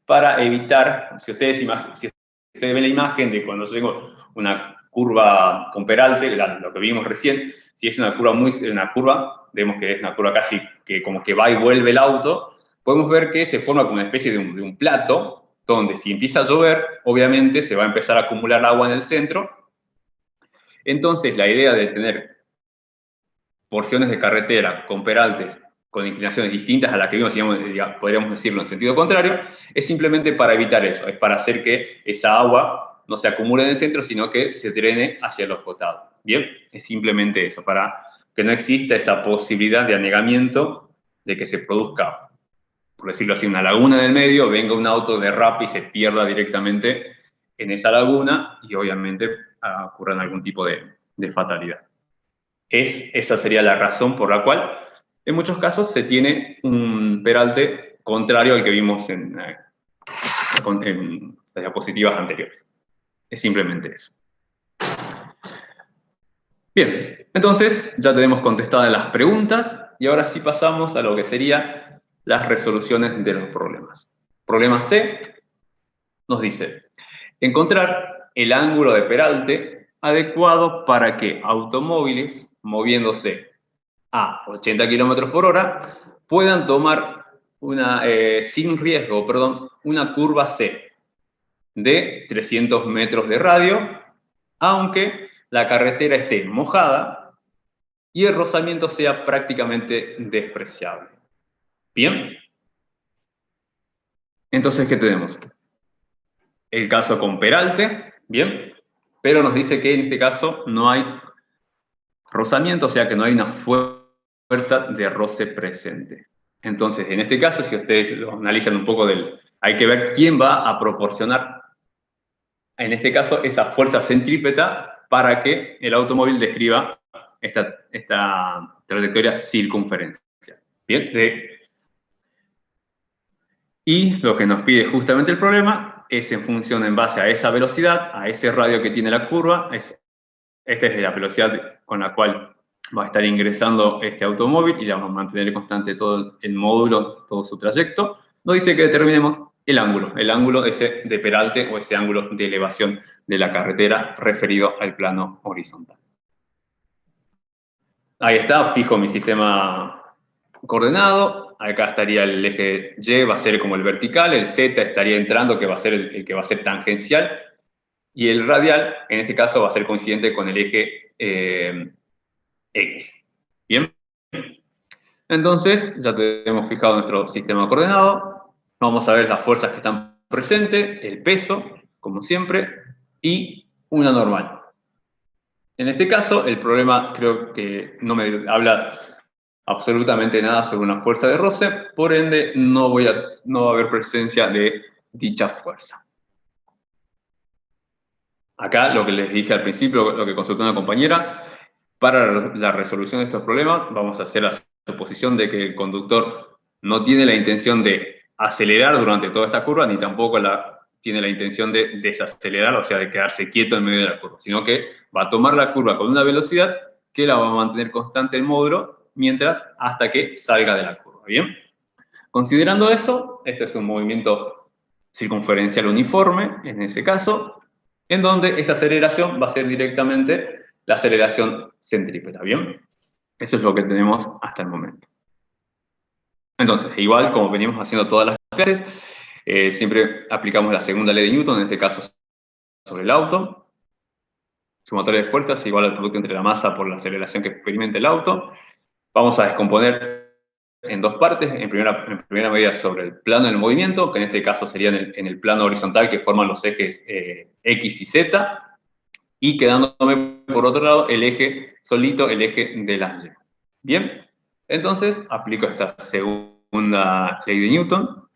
S8: para evitar, si ustedes ven la imagen de cuando yo tengo una curva con peralte, lo que vimos recién, si es una curva, vemos que es una curva casi que como que va y vuelve el auto, podemos ver que se forma como una especie de un plato, donde si empieza a llover, obviamente se va a empezar a acumular agua en el centro. Entonces, la idea de tener porciones de carretera con peraltes con inclinaciones distintas a las que vimos, podríamos decirlo en sentido contrario, es simplemente para evitar eso, es para hacer que esa agua no se acumule en el centro, sino que se drene hacia los costados. ¿Bien? Es simplemente eso, para que no exista esa posibilidad de anegamiento de que se produzca, por decirlo así, una laguna en el medio, venga un auto, derrape y se pierda directamente en esa laguna y obviamente ocurra algún tipo de fatalidad. Esa sería la razón por la cual en muchos casos se tiene un peralte contrario al que vimos en las diapositivas anteriores. Es simplemente eso. Bien, entonces ya tenemos contestadas las preguntas y ahora sí pasamos a lo que serían las resoluciones de los problemas. Problema C nos dice, encontrar el ángulo de peralte adecuado para que automóviles moviéndose a 80 km por hora puedan tomar sin riesgo, una curva C de 300 metros de radio, aunque la carretera esté mojada y el rozamiento sea prácticamente despreciable. ¿Bien? Entonces, ¿qué tenemos? El caso con peralte, ¿bien? Pero nos dice que en este caso no hay rozamiento, o sea que no hay una fuerza de roce presente. Entonces, en este caso, si ustedes lo analizan un poco hay que ver quién va a proporcionar, en este caso, esa fuerza centrípeta para que el automóvil describa esta trayectoria circunferencial. ¿Bien? Y lo que nos pide justamente el problema es en función, en base a esa velocidad, a ese radio que tiene la curva, esta es la velocidad con la cual va a estar ingresando este automóvil y le vamos a mantener constante todo el módulo, todo su trayecto. Nos dice que determinemos el ángulo ese de peralte o ese ángulo de elevación de la carretera referido al plano horizontal. Ahí está, fijo mi sistema coordenado, acá estaría el eje Y, va a ser como el vertical, el Z estaría entrando, que va a ser el que va a ser tangencial, y el radial, en este caso, va a ser coincidente con el eje X. ¿Bien? Entonces, ya tenemos fijado nuestro sistema coordenado, vamos a ver las fuerzas que están presentes, el peso, como siempre, y una normal. En este caso, el problema creo que no me habla absolutamente nada sobre una fuerza de roce, por ende no va a haber presencia de dicha fuerza. Acá lo que les dije al principio, lo que consultó una compañera, para la resolución de estos problemas vamos a hacer la suposición de que el conductor no tiene la intención de acelerar durante toda esta curva, ni tampoco tiene la intención de desacelerar, o sea, de quedarse quieto en medio de la curva, sino que va a tomar la curva con una velocidad que la va a mantener constante el módulo hasta que salga de la curva, ¿bien? Considerando eso, este es un movimiento circunferencial uniforme, en ese caso, en donde esa aceleración va a ser directamente la aceleración centrípeta, ¿bien? Eso es lo que tenemos hasta el momento. Entonces, igual como venimos haciendo todas las clases, siempre aplicamos la segunda ley de Newton, en este caso sobre el auto. Sumatoria de fuerzas igual al producto entre la masa por la aceleración que experimenta el auto. Vamos a descomponer en dos partes, en primera medida sobre el plano del movimiento, que en este caso sería en el plano horizontal que forman los ejes X y Z, y quedándome por otro lado el eje solito, el eje de las Y. Bien, entonces aplico esta segunda ley de Newton.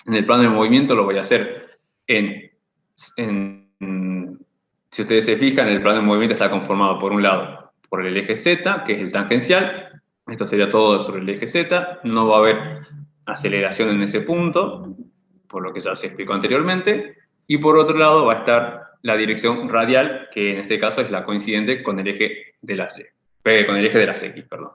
S8: En el plano del movimiento lo voy a hacer si ustedes se fijan, el plano del movimiento está conformado por un lado por el eje Z, que es el tangencial. Esto sería todo sobre el eje Z. No va a haber aceleración en ese punto, por lo que ya se explicó anteriormente. Y por otro lado va a estar la dirección radial, que en este caso es la coincidente con el eje de las Y, con el eje de las X, perdón.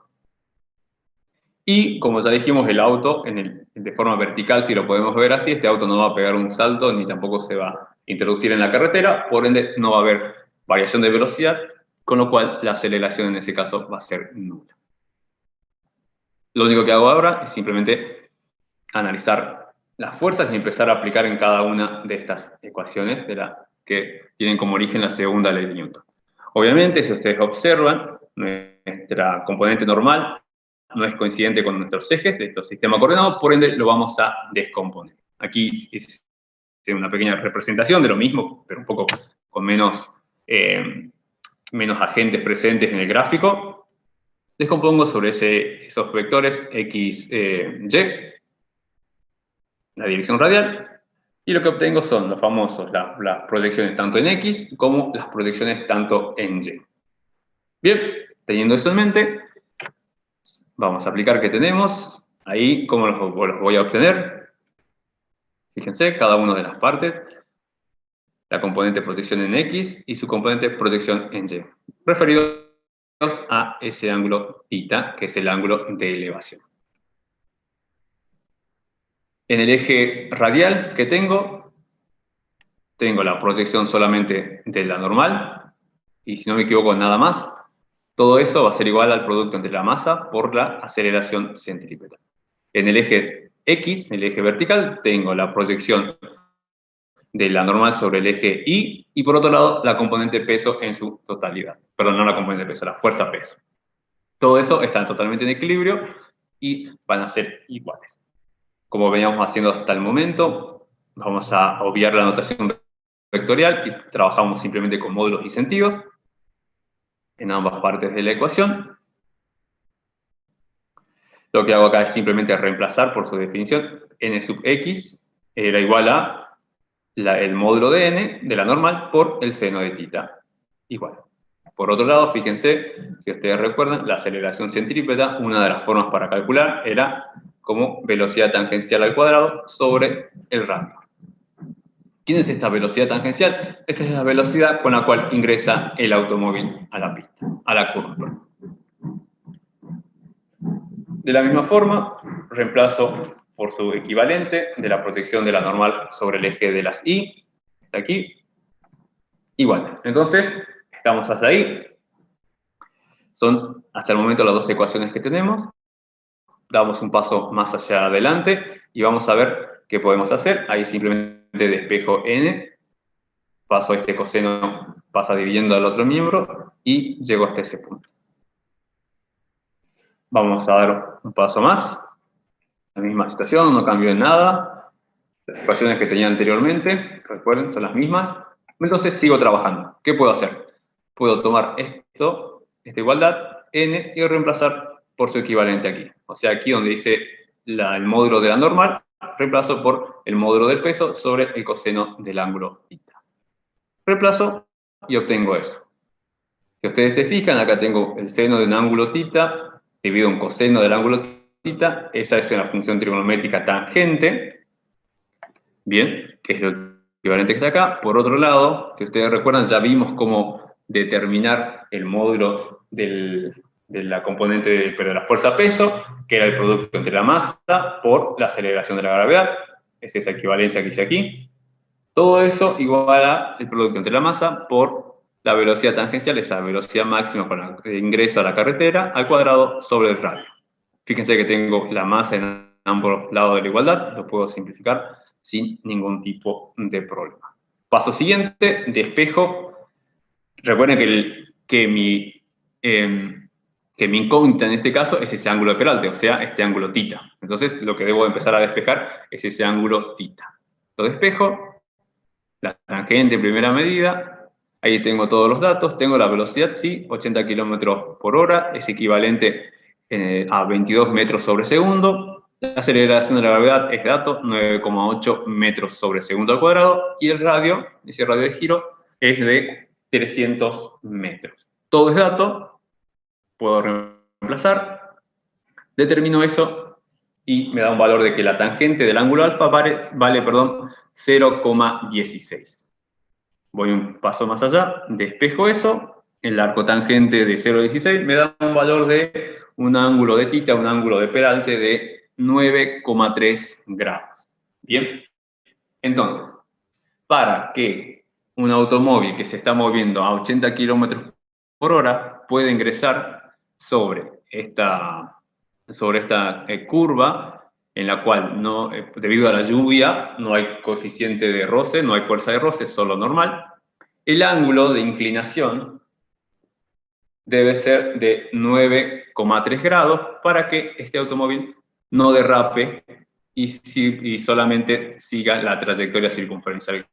S8: Y como ya dijimos, el auto de forma vertical, si lo podemos ver así, este auto no va a pegar un salto ni tampoco se va a introducir en la carretera, por ende no va a haber variación de velocidad, con lo cual la aceleración en ese caso va a ser nula. Lo único que hago ahora es simplemente analizar las fuerzas y empezar a aplicar en cada una de estas ecuaciones que tienen como origen la segunda ley de Newton. Obviamente, si ustedes observan, nuestra componente normal no es coincidente con nuestros ejes de nuestro sistema coordenado, por ende lo vamos a descomponer. Aquí es una pequeña representación de lo mismo, pero un poco con menos agentes presentes en el gráfico. Descompongo sobre esos vectores X, Y, la dirección radial, y lo que obtengo son los famosos, las proyecciones tanto en X como las proyecciones tanto en Y. Bien, teniendo eso en mente, vamos a aplicar qué tenemos. Ahí, ¿cómo los voy a obtener? Fíjense, cada una de las partes. La componente proyección en X y su componente proyección en Y. Referidos a ese ángulo θ, que es el ángulo de elevación. En el eje radial que tengo la proyección solamente de la normal, y si no me equivoco nada más. Todo eso va a ser igual al producto entre la masa por la aceleración centrípeta. En el eje X, el eje vertical, tengo la proyección de la normal sobre el eje Y, y por otro lado, la componente peso en su totalidad. Perdón, no la componente peso, la fuerza peso. Todo eso está totalmente en equilibrio y van a ser iguales. Como veníamos haciendo hasta el momento, vamos a obviar la notación vectorial y trabajamos simplemente con módulos y sentidos en ambas partes de la ecuación. Lo que hago acá es simplemente reemplazar por su definición n sub x era igual a el módulo de n de la normal por el seno de θ. Igual. Por otro lado, fíjense, si ustedes recuerdan, la aceleración centrípeta, una de las formas para calcular era como velocidad tangencial al cuadrado sobre el radio. ¿Quién es esta velocidad tangencial? Esta es la velocidad con la cual ingresa el automóvil a la pista, a la curva. De la misma forma, reemplazo por su equivalente de la proyección de la normal sobre el eje de las Y, de aquí, igual. Entonces, estamos hasta ahí. Son hasta el momento las dos ecuaciones que tenemos. Damos un paso más hacia adelante y vamos a ver qué podemos hacer. Ahí simplemente despejo n, paso este coseno, pasa dividiendo al otro miembro y llego hasta ese punto. Vamos a dar un paso más. La misma situación, no cambió en nada. Las ecuaciones que tenía anteriormente, recuerden, son las mismas. Entonces sigo trabajando. ¿Qué puedo hacer? Puedo tomar esta igualdad, n, y reemplazar por su equivalente aquí. O sea, aquí donde dice el módulo de la normal, reemplazo por el módulo del peso sobre el coseno del ángulo θ. Reemplazo y obtengo eso. Si ustedes se fijan, acá tengo el seno de un ángulo θ, dividido un coseno del ángulo θ, esa es una función trigonométrica tangente, bien, que es lo equivalente que está acá. Por otro lado, si ustedes recuerdan, ya vimos cómo determinar el módulo de la componente de la fuerza peso, que era el producto entre la masa por la aceleración de la gravedad, es esa equivalencia que hice aquí. Todo eso igual a el producto entre la masa por la velocidad tangencial, esa velocidad máxima para el ingreso a la carretera, al cuadrado sobre el radio. Fíjense que tengo la masa en ambos lados de la igualdad, lo puedo simplificar sin ningún tipo de problema. Paso siguiente, despejo. Recuerden que mi incógnita en este caso es ese ángulo de Peralte, o sea, este ángulo θ. Entonces, lo que debo empezar a despejar es ese ángulo θ. Lo despejo, la tangente en primera medida, ahí tengo todos los datos, tengo la velocidad, sí, 80 km por hora, es equivalente a 22 metros sobre segundo. La aceleración de la gravedad es dato, 9,8 metros sobre segundo al cuadrado, y el radio, ese radio de giro, es de 300 metros. Todo es dato, puedo reemplazar, determino eso y me da un valor de que la tangente del ángulo alfa vale 0,16. Voy un paso más allá, despejo eso, el arco tangente de 0,16 me da un valor de un ángulo de θ, un ángulo de Peralte de 9,3 grados. Bien, entonces, para que un automóvil que se está moviendo a 80 km por hora pueda ingresar sobre esta curva, en la cual debido a la lluvia no hay coeficiente de roce, no hay fuerza de roce, es solo normal, el ángulo de inclinación debe ser de 9,3 grados para que este automóvil no derrape y solamente siga la trayectoria circunferencial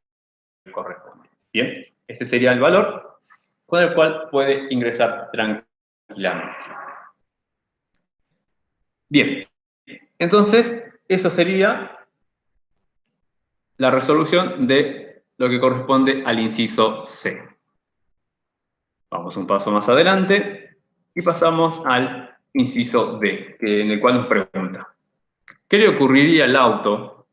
S8: que corresponde. Bien, ese sería el valor con el cual puede ingresar tranquilamente. Bien, entonces eso sería la resolución de lo que corresponde al inciso C. Vamos un paso más adelante y pasamos al inciso D, en el cual nos pregunta: ¿qué le ocurriría al auto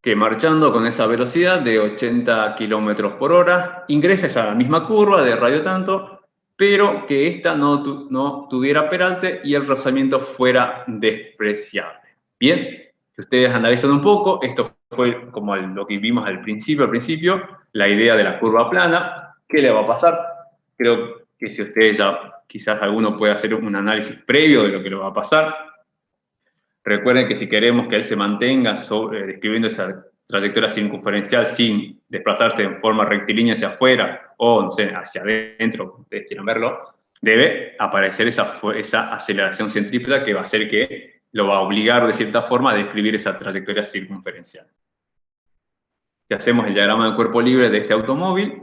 S8: que marchando con esa velocidad de 80 km por hora ingresa a la misma curva de radio tanto, pero que ésta no tuviera Peralte y el rozamiento fuera despreciable? Bien, si ustedes analizan un poco, esto fue como lo que vimos al principio, la idea de la curva plana. ¿Qué le va a pasar? Creo que si ustedes ya, quizás alguno puede hacer un análisis previo de lo que le va a pasar. Recuerden que si queremos que él se mantenga describiendo esa trayectoria circunferencial sin desplazarse en forma rectilínea hacia afuera o, no sé, hacia adentro, como ustedes quieran verlo, debe aparecer esa aceleración centrípeta que va a hacer que lo va a obligar de cierta forma a describir esa trayectoria circunferencial. Si hacemos el diagrama del cuerpo libre de este automóvil,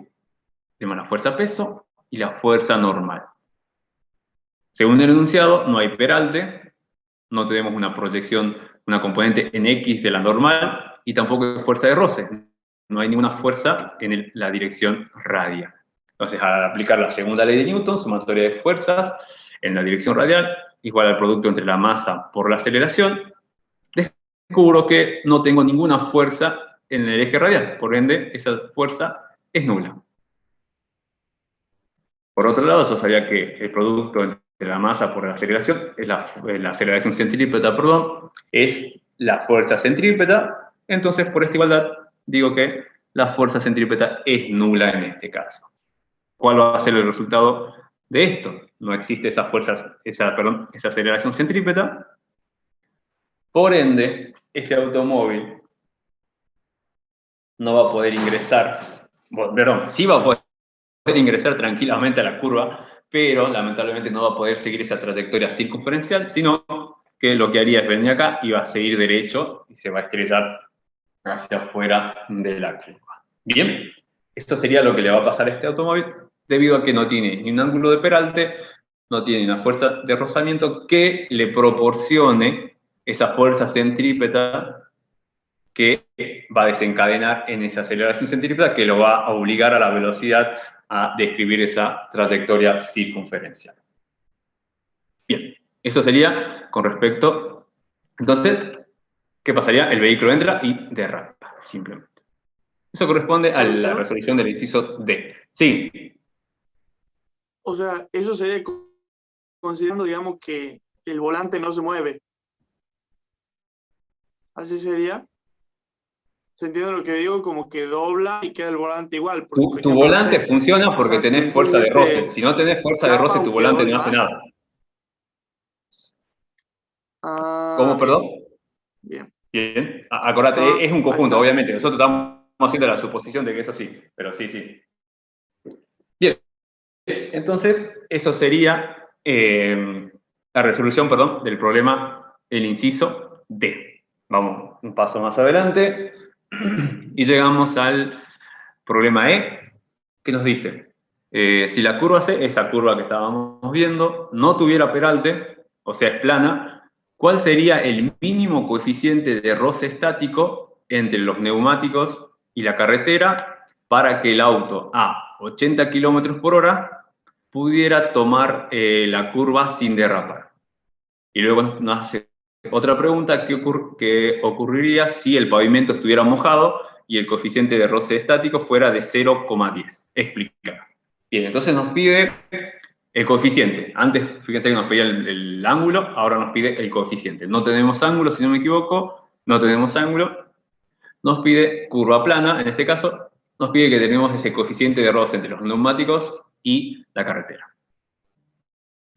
S8: tenemos la fuerza-peso y la fuerza normal. Según el enunciado, no hay Peralte, no tenemos una proyección, una componente en X de la normal, y tampoco hay fuerza de roce. No hay ninguna fuerza en la dirección radial. Entonces, al aplicar la segunda ley de Newton, sumatoria de fuerzas en la dirección radial, igual al producto entre la masa por la aceleración, descubro que no tengo ninguna fuerza en el eje radial, por ende, esa fuerza es nula. Por otro lado, yo sabía que el producto entre la masa por la aceleración, la aceleración centrípeta, es la fuerza centrípeta. Entonces, por esta igualdad, digo que la fuerza centrípeta es nula en este caso. ¿Cuál va a ser el resultado de esto? No existe esa aceleración centrípeta. Por ende, este automóvil no va a poder ingresar, sí va a poder ingresar tranquilamente a la curva, pero lamentablemente no va a poder seguir esa trayectoria circunferencial, sino que lo que haría es venir acá y va a seguir derecho y se va a estrellar hacia afuera de la curva. Bien, esto sería lo que le va a pasar a este automóvil, debido a que no tiene ni un ángulo de Peralte, no tiene una fuerza de rozamiento que le proporcione esa fuerza centrípeta que va a desencadenar en esa aceleración centrípeta que lo va a obligar a la velocidad a describir esa trayectoria circunferencial. Bien, eso sería con respecto. Entonces, ¿qué pasaría? El vehículo entra y derrapa, simplemente. Eso corresponde a la resolución del inciso D. Sí.
S10: O sea, eso sería considerando, digamos, que el volante no se mueve. ¿Así sería? ¿Se entiende lo que digo? Como que dobla y queda el volante igual. Porque,
S8: tu volante funciona porque tenés fuerza de roce. Si no tenés fuerza de roce, tu volante no hace nada. ¿Cómo, perdón?
S10: Bien.
S8: Bien. Acordate, es un conjunto, obviamente. Nosotros estamos haciendo la suposición de que eso sí, pero sí, sí. Bien. Entonces, eso sería la resolución, perdón, del problema, el inciso D. Vamos un paso más adelante y llegamos al problema E, que nos dice, si la curva C, esa curva que estábamos viendo, no tuviera peralte, o sea, es plana, ¿cuál sería el mínimo coeficiente de roce estático entre los neumáticos y la carretera para que el auto a 80 km por hora pudiera tomar la curva sin derrapar? Y luego nos hace otra pregunta, ¿qué ocurriría si el pavimento estuviera mojado y el coeficiente de roce estático fuera de 0,10? Explica. Bien, entonces nos pide el coeficiente. Antes, fíjense que nos pedía el ángulo, ahora nos pide el coeficiente. No tenemos ángulo, si no me equivoco, no tenemos ángulo. Nos pide curva plana, en este caso, nos pide que tenemos ese coeficiente de roce entre los neumáticos y la carretera.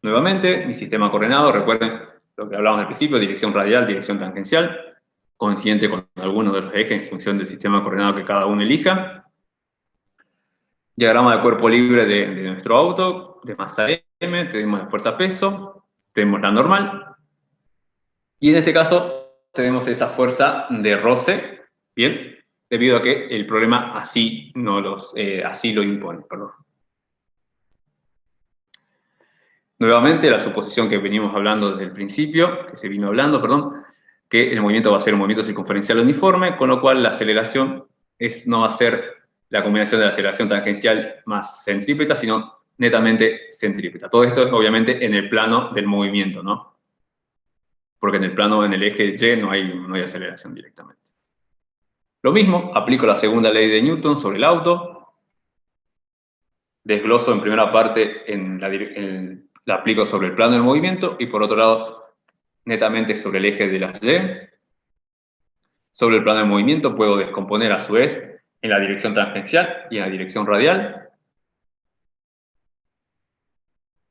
S8: Nuevamente, mi sistema coordenado, recuerden lo que hablábamos al principio, dirección radial, dirección tangencial, coincidente con algunos de los ejes en función del sistema coordenado que cada uno elija. Diagrama de cuerpo libre de nuestro auto, de masa M, tenemos la fuerza peso, tenemos la normal, y en este caso tenemos esa fuerza de roce, ¿bien? Debido a que el problema así lo impone, perdón. Nuevamente, la suposición que venimos hablando desde el principio, que se vino hablando, perdón, que el movimiento va a ser un movimiento circunferencial uniforme, con lo cual la aceleración no va a ser la combinación de la aceleración tangencial más centrípeta, sino netamente centrípeta. Todo esto es obviamente en el plano del movimiento, ¿no? Porque en el plano, en el eje Y, no hay aceleración directamente. Lo mismo, aplico la segunda ley de Newton sobre el auto. Desgloso en primera parte la aplico sobre el plano del movimiento y por otro lado, netamente sobre el eje de las Y. Sobre el plano del movimiento puedo descomponer a su vez en la dirección tangencial y en la dirección radial.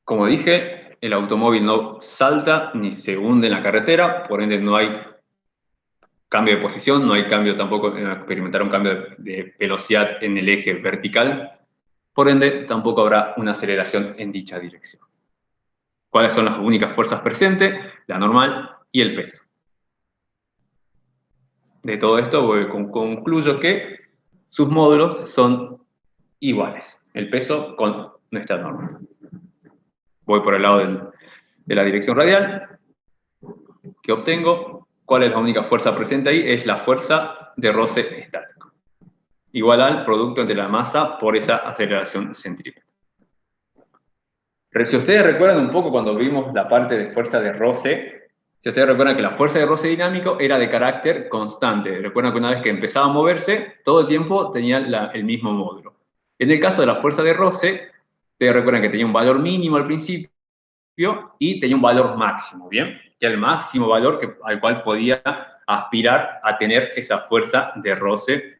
S8: Como dije, el automóvil no salta ni se hunde en la carretera, por ende no hay cambio de posición, no hay cambio tampoco en experimentar un cambio de velocidad en el eje vertical, por ende tampoco habrá una aceleración en dicha dirección. ¿Cuáles son las únicas fuerzas presentes? La normal y el peso. De todo esto concluyo que sus módulos son iguales. El peso con nuestra norma. Voy por el lado de la dirección radial. ¿Qué obtengo? ¿Cuál es la única fuerza presente ahí? Es la fuerza de roce estático. Igual al producto entre la masa por esa aceleración centrípeta. Si ustedes recuerdan un poco cuando vimos la parte de fuerza de roce, si ustedes recuerdan que la fuerza de roce dinámico era de carácter constante. Recuerdan que una vez que empezaba a moverse, todo el tiempo tenía el mismo módulo. En el caso de la fuerza de roce, ustedes recuerdan que tenía un valor mínimo al principio y tenía un valor máximo, ¿bien? Que era el máximo valor al cual podía aspirar a tener esa fuerza de roce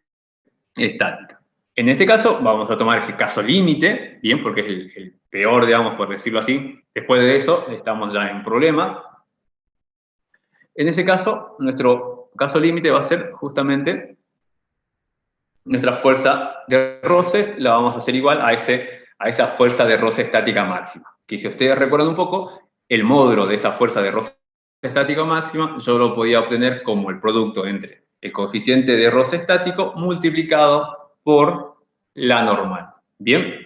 S8: estática. En este caso, vamos a tomar ese caso límite, bien, porque es el peor, digamos, por decirlo así. Después de eso, estamos ya en problemas. En ese caso, nuestro caso límite va a ser justamente nuestra fuerza de roce, la vamos a hacer igual a esa fuerza de roce estática máxima. Que si ustedes recuerdan un poco, el módulo de esa fuerza de roce estática máxima, yo lo podía obtener como el producto entre el coeficiente de roce estático multiplicado por la normal. ¿Bien?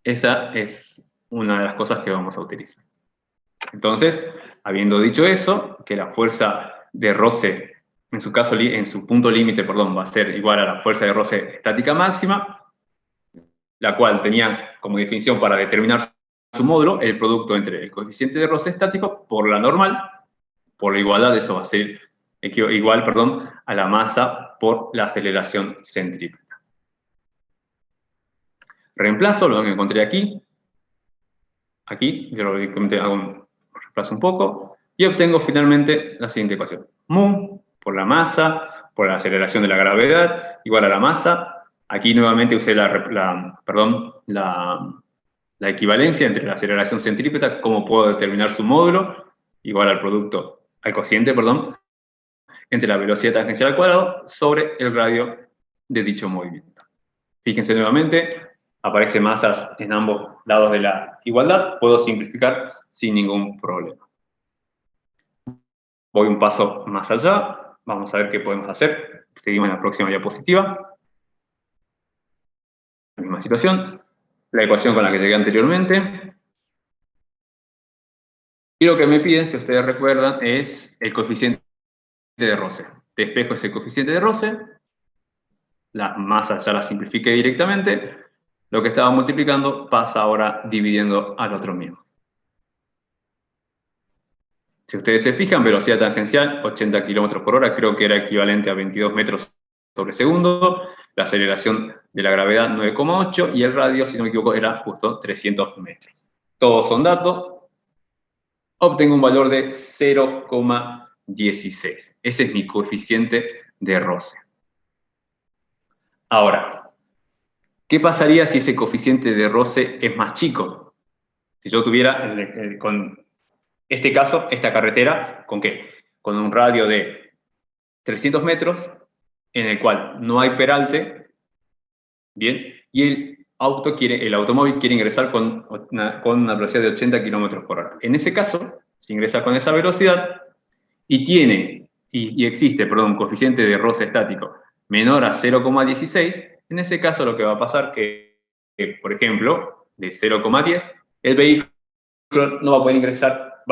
S8: Esa es una de las cosas que vamos a utilizar. Entonces, habiendo dicho eso, que la fuerza de roce, en su punto límite, perdón, va a ser igual a la fuerza de roce estática máxima, la cual tenía como definición para determinar su módulo el producto entre el coeficiente de roce estático por la normal, por la igualdad, eso va a ser igual, perdón, a la masa por la aceleración centrípeta. Reemplazo lo que encontré aquí. Aquí, yo lo hago un reemplazo un poco, y obtengo finalmente la siguiente ecuación. Mu por la masa, por la aceleración de la gravedad, igual a la masa. Aquí nuevamente usé la equivalencia entre la aceleración centrípeta, cómo puedo determinar su módulo. igual al cociente, perdón, entre la velocidad tangencial al cuadrado sobre el radio de dicho movimiento. Fíjense nuevamente, aparece masas en ambos lados de la igualdad, puedo simplificar sin ningún problema. Voy un paso más allá, vamos a ver qué podemos hacer. Seguimos en la próxima diapositiva. La misma situación, la ecuación con la que llegué anteriormente. Y lo que me piden, si ustedes recuerdan, es el coeficiente de roce. Despejo ese coeficiente de roce, la masa ya la simplifiqué directamente, lo que estaba multiplicando pasa ahora dividiendo al otro miembro. Si ustedes se fijan, velocidad tangencial, 80 km/h, creo que era equivalente a 22 metros sobre segundo, la aceleración de la gravedad 9,8 y el radio, si no me equivoco, era justo 300 metros. Todos son datos. Obtengo un valor de 0,16. Ese es mi coeficiente de roce. Ahora, ¿qué pasaría si ese coeficiente de roce es más chico? Si yo tuviera, con este caso, esta carretera, ¿con qué? Con un radio de 300 metros, en el cual no hay peralte, ¿bien? Y el automóvil quiere ingresar con una velocidad de 80 km/h. En ese caso, si ingresa con esa velocidad y existe, un coeficiente de roce estático menor a 0,16, en ese caso lo que va a pasar que por ejemplo, de 0,10, el vehículo no va a poder ingresar,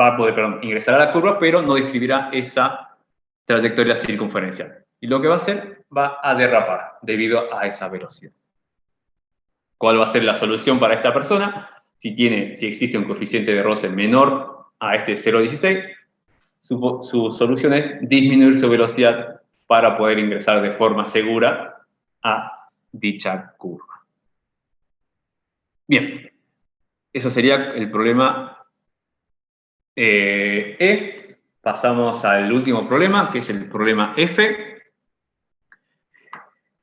S8: ingresar a la curva, pero no describirá esa trayectoria circunferencial. Y lo que va a hacer, va a derrapar debido a esa velocidad. ¿Cuál va a ser la solución para esta persona? Si existe un coeficiente de roce menor a este 0,16, su solución es disminuir su velocidad para poder ingresar de forma segura a dicha curva. Bien, eso sería el problema E. Pasamos al último problema, que es el problema F,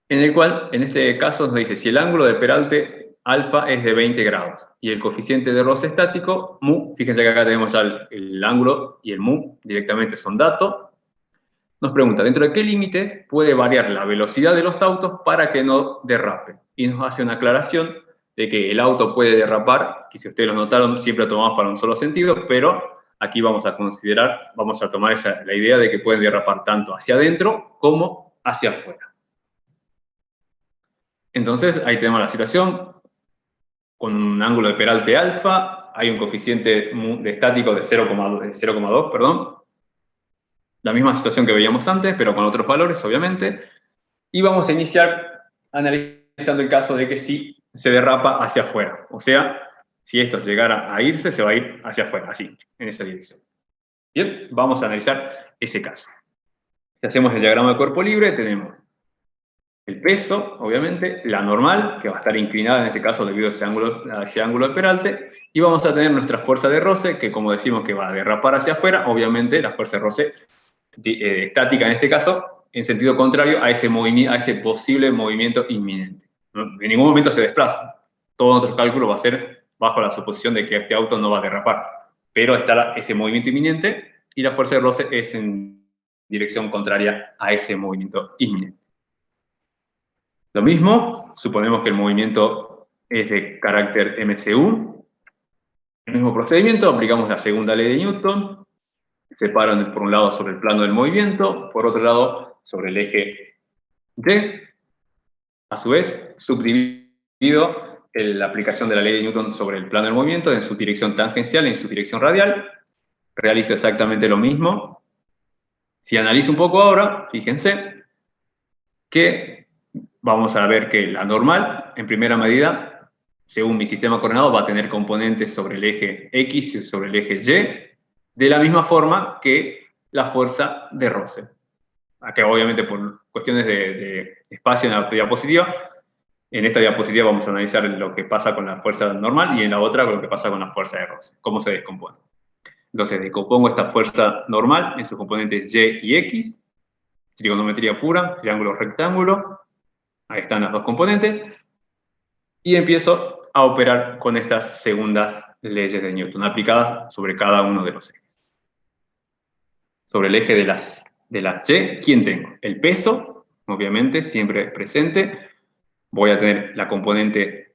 S8: en el cual, en este caso, nos dice si el ángulo de peralte alfa es de 20 grados y el coeficiente de roce estático, mu, fíjense que acá tenemos ya el ángulo y el mu, directamente son datos. Nos pregunta, ¿dentro de qué límites puede variar la velocidad de los autos para que no derrapen? Y nos hace una aclaración de que el auto puede derrapar, que si ustedes lo notaron, siempre lo tomamos para un solo sentido, pero aquí vamos a tomar la idea de que pueden derrapar tanto hacia adentro como hacia afuera. Entonces, ahí tenemos la situación, con un ángulo de peralte alfa, hay un coeficiente de estático de 0,2, perdón. La misma situación que veíamos antes, pero con otros valores, obviamente. Y vamos a iniciar analizando el caso de que si se derrapa hacia afuera. O sea, si esto llegara a irse, se va a ir hacia afuera, así, en esa dirección. Bien, vamos a analizar ese caso. Si hacemos el diagrama de cuerpo libre, tenemos el peso, obviamente, la normal, que va a estar inclinada en este caso debido a ese ángulo de peralte, y vamos a tener nuestra fuerza de roce, que como decimos que va a derrapar hacia afuera, obviamente la fuerza de roce estática en este caso, en sentido contrario a ese posible movimiento inminente. En ningún momento se desplaza. Todo nuestro cálculo va a ser bajo la suposición de que este auto no va a derrapar, pero está ese movimiento inminente y la fuerza de roce es en dirección contraria a ese movimiento inminente. Lo mismo, suponemos que el movimiento es de carácter MCU. El mismo procedimiento, aplicamos la segunda ley de Newton, separan por un lado sobre el plano del movimiento, por otro lado sobre el eje D. A su vez, subdividido la aplicación de la ley de Newton sobre el plano del movimiento en su dirección tangencial y en su dirección radial. Realizo exactamente lo mismo. Si analizo un poco ahora, fíjense que vamos a ver que la normal, en primera medida, según mi sistema coordenado, va a tener componentes sobre el eje X y sobre el eje Y, de la misma forma que la fuerza de roce. Acá, obviamente, por cuestiones de espacio en la diapositiva, en esta diapositiva vamos a analizar lo que pasa con la fuerza normal y en la otra lo que pasa con la fuerza de roce, cómo se descompone. Entonces, descompongo esta fuerza normal en sus componentes Y y X, trigonometría pura, triángulo rectángulo, ahí están las dos componentes, y empiezo a operar con estas segundas leyes de Newton, aplicadas sobre cada uno de los ejes. sobre el eje de las Y, ¿quién tengo? El peso, obviamente, siempre presente. Voy a tener la componente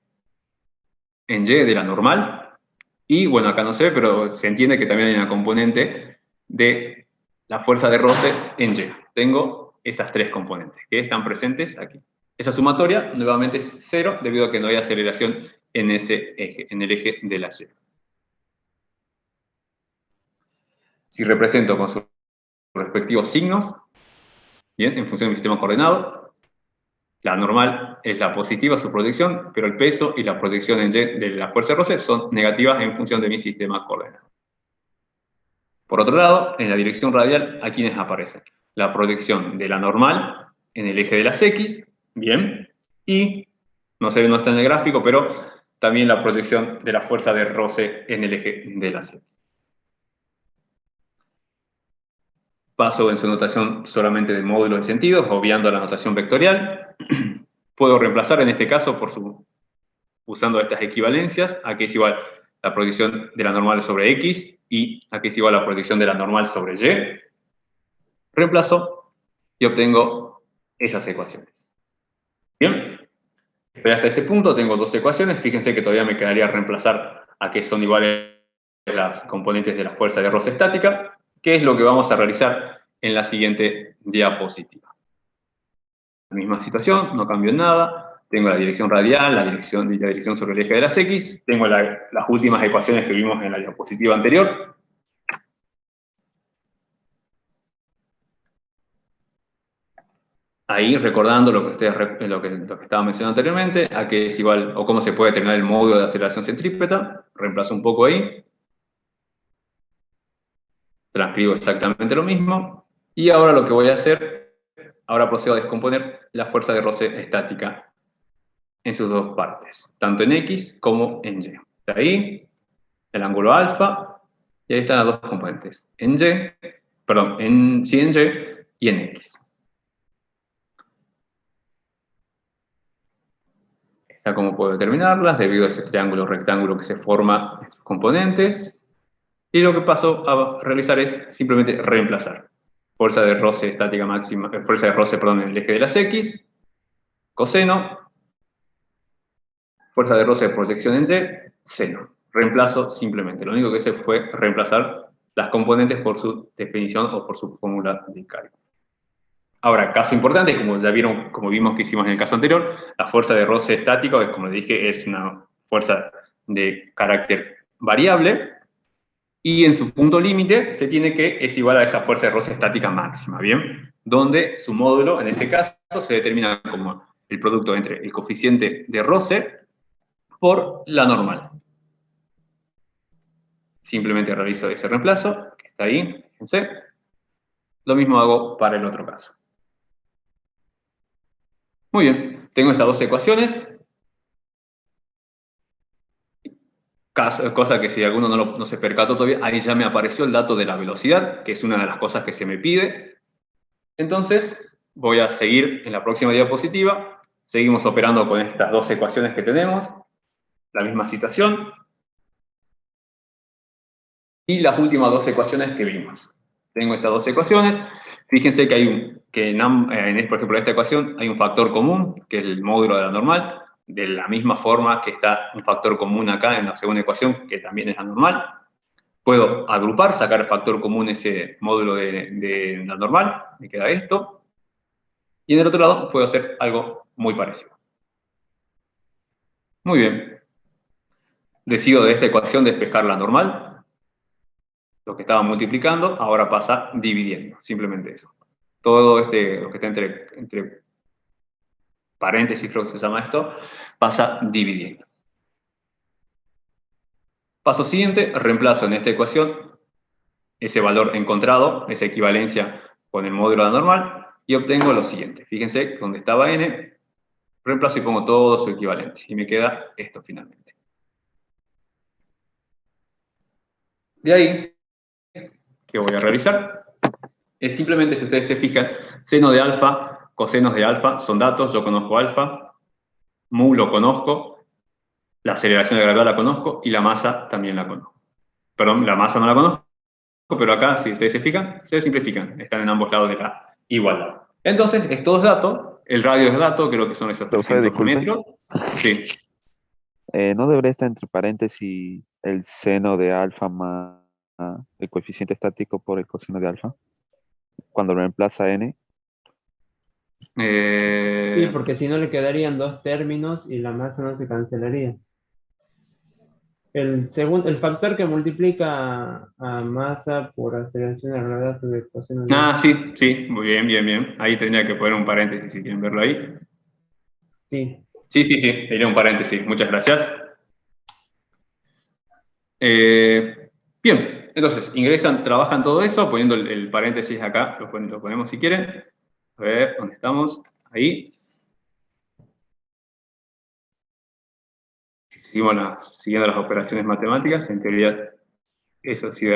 S8: en Y de la normal. Y, bueno, acá no se ve, pero se entiende que también hay una componente de la fuerza de roce en Y. Tengo esas tres componentes que están presentes aquí. Esa sumatoria, nuevamente, es 0, debido a que no hay aceleración en ese eje, en el eje de la Y. Si represento con sus respectivos signos, bien, en función de mi sistema coordenado, la normal es la positiva, su proyección, pero el peso y la proyección en Y de la fuerza de roce son negativas en función de mi sistema coordenado. Por otro lado, en la dirección radial, ¿a quiénes aparecen? La proyección de la normal en el eje de las X, bien, y, no sé, no está en el gráfico, pero también la proyección de la fuerza de roce en el eje de las X. Paso en su notación solamente de módulos de sentidos, obviando la notación vectorial. Puedo reemplazar en este caso usando estas equivalencias, a que es igual la proyección de la normal sobre X y a que es igual la proyección de la normal sobre Y. Reemplazo y obtengo esas ecuaciones. Bien, pero hasta este punto tengo dos ecuaciones. Fíjense que todavía me quedaría reemplazar a que son iguales las componentes de la fuerza de roce estática, que es lo que vamos a realizar en la siguiente diapositiva. La misma situación, no cambio en nada. Tengo la dirección radial, la dirección sobre el eje de las X. Tengo las últimas ecuaciones que vimos en la diapositiva anterior. Ahí recordando lo que estaba mencionando anteriormente, a que es igual, o cómo se puede determinar el módulo de aceleración centrípeta. Reemplazo un poco ahí. Transcribo exactamente lo mismo. Y ahora lo que voy a hacer, ahora procedo a descomponer la fuerza de roce estática en sus dos partes, tanto en X como en Y. De ahí, el ángulo alfa, y ahí están las dos componentes, en Y y en X. Está como puedo determinarlas, debido a ese triángulo rectángulo que se forma en sus componentes. Y lo que paso a realizar es simplemente reemplazar. Fuerza de roce estática máxima, fuerza de roce, perdón, en el eje de las X, coseno, fuerza de roce de proyección en Y, seno. Reemplazo simplemente. Lo único que hice fue reemplazar las componentes por su definición o por su fórmula de cálculo. Ahora, caso importante, como ya vieron, como vimos que hicimos en el caso anterior, la fuerza de roce estático, como les dije, es una fuerza de carácter variable, y en su punto límite se tiene que es igual a esa fuerza de roce estática máxima, ¿bien? Donde su módulo, en ese caso, se determina como el producto entre el coeficiente de roce por la normal. Simplemente realizo ese reemplazo, que está ahí, fíjense. Lo mismo hago para el otro caso. Muy bien, tengo esas dos ecuaciones. Cosa que si alguno no se percató todavía, ahí ya me apareció el dato de la velocidad, que es una de las cosas que se me pide. Entonces, voy a seguir en la próxima diapositiva. Seguimos operando con estas dos ecuaciones que tenemos. La misma situación. Y las últimas dos ecuaciones que vimos. Tengo esas dos ecuaciones. Fíjense que por ejemplo, en esta ecuación hay un factor común, que es el módulo de la normal. De la misma forma que está un factor común acá en la segunda ecuación, que también es la normal. Puedo agrupar, sacar el factor común ese módulo de la normal, me queda esto. Y en el otro lado puedo hacer algo muy parecido. Muy bien. Decido de esta ecuación despejar la normal. Lo que estaba multiplicando, ahora pasa dividiendo. Simplemente eso. Todo lo que está entre paréntesis, creo que se llama esto, pasa dividiendo. Paso siguiente, reemplazo en esta ecuación ese valor encontrado, esa equivalencia con el módulo de la normal, y obtengo lo siguiente. Fíjense, donde estaba n, reemplazo y pongo todo su equivalente, y me queda esto finalmente. De ahí, ¿qué voy a realizar? Es simplemente, si ustedes se fijan, seno de alfa, cosenos de alfa, son datos, yo conozco alfa, mu lo conozco, la aceleración de gravedad la conozco, y la masa también la conozco. Perdón, la masa no la conozco, pero acá, si ustedes se simplifican, están en ambos lados de la igualdad. Entonces, esto es dato, el radio es dato, creo que son esos 300 metros. Sí.
S7: ¿No debería estar entre paréntesis el seno de alfa más el coeficiente estático por el coseno de alfa? Cuando reemplaza n.
S6: Sí, porque si no le quedarían dos términos y la masa no se cancelaría. El factor que multiplica a masa por aceleración de la gravedad del coseno de alfa.
S8: Sí, muy bien, bien, bien. Ahí tendría que poner un paréntesis si quieren verlo ahí.
S6: Sí.
S8: Sí, tendría un paréntesis. Muchas gracias. Bien, entonces, ingresan, trabajan todo eso, poniendo el paréntesis acá, lo ponemos si quieren. A ver, ¿dónde estamos? Ahí. Seguimos siguiendo las operaciones matemáticas, en teoría eso sí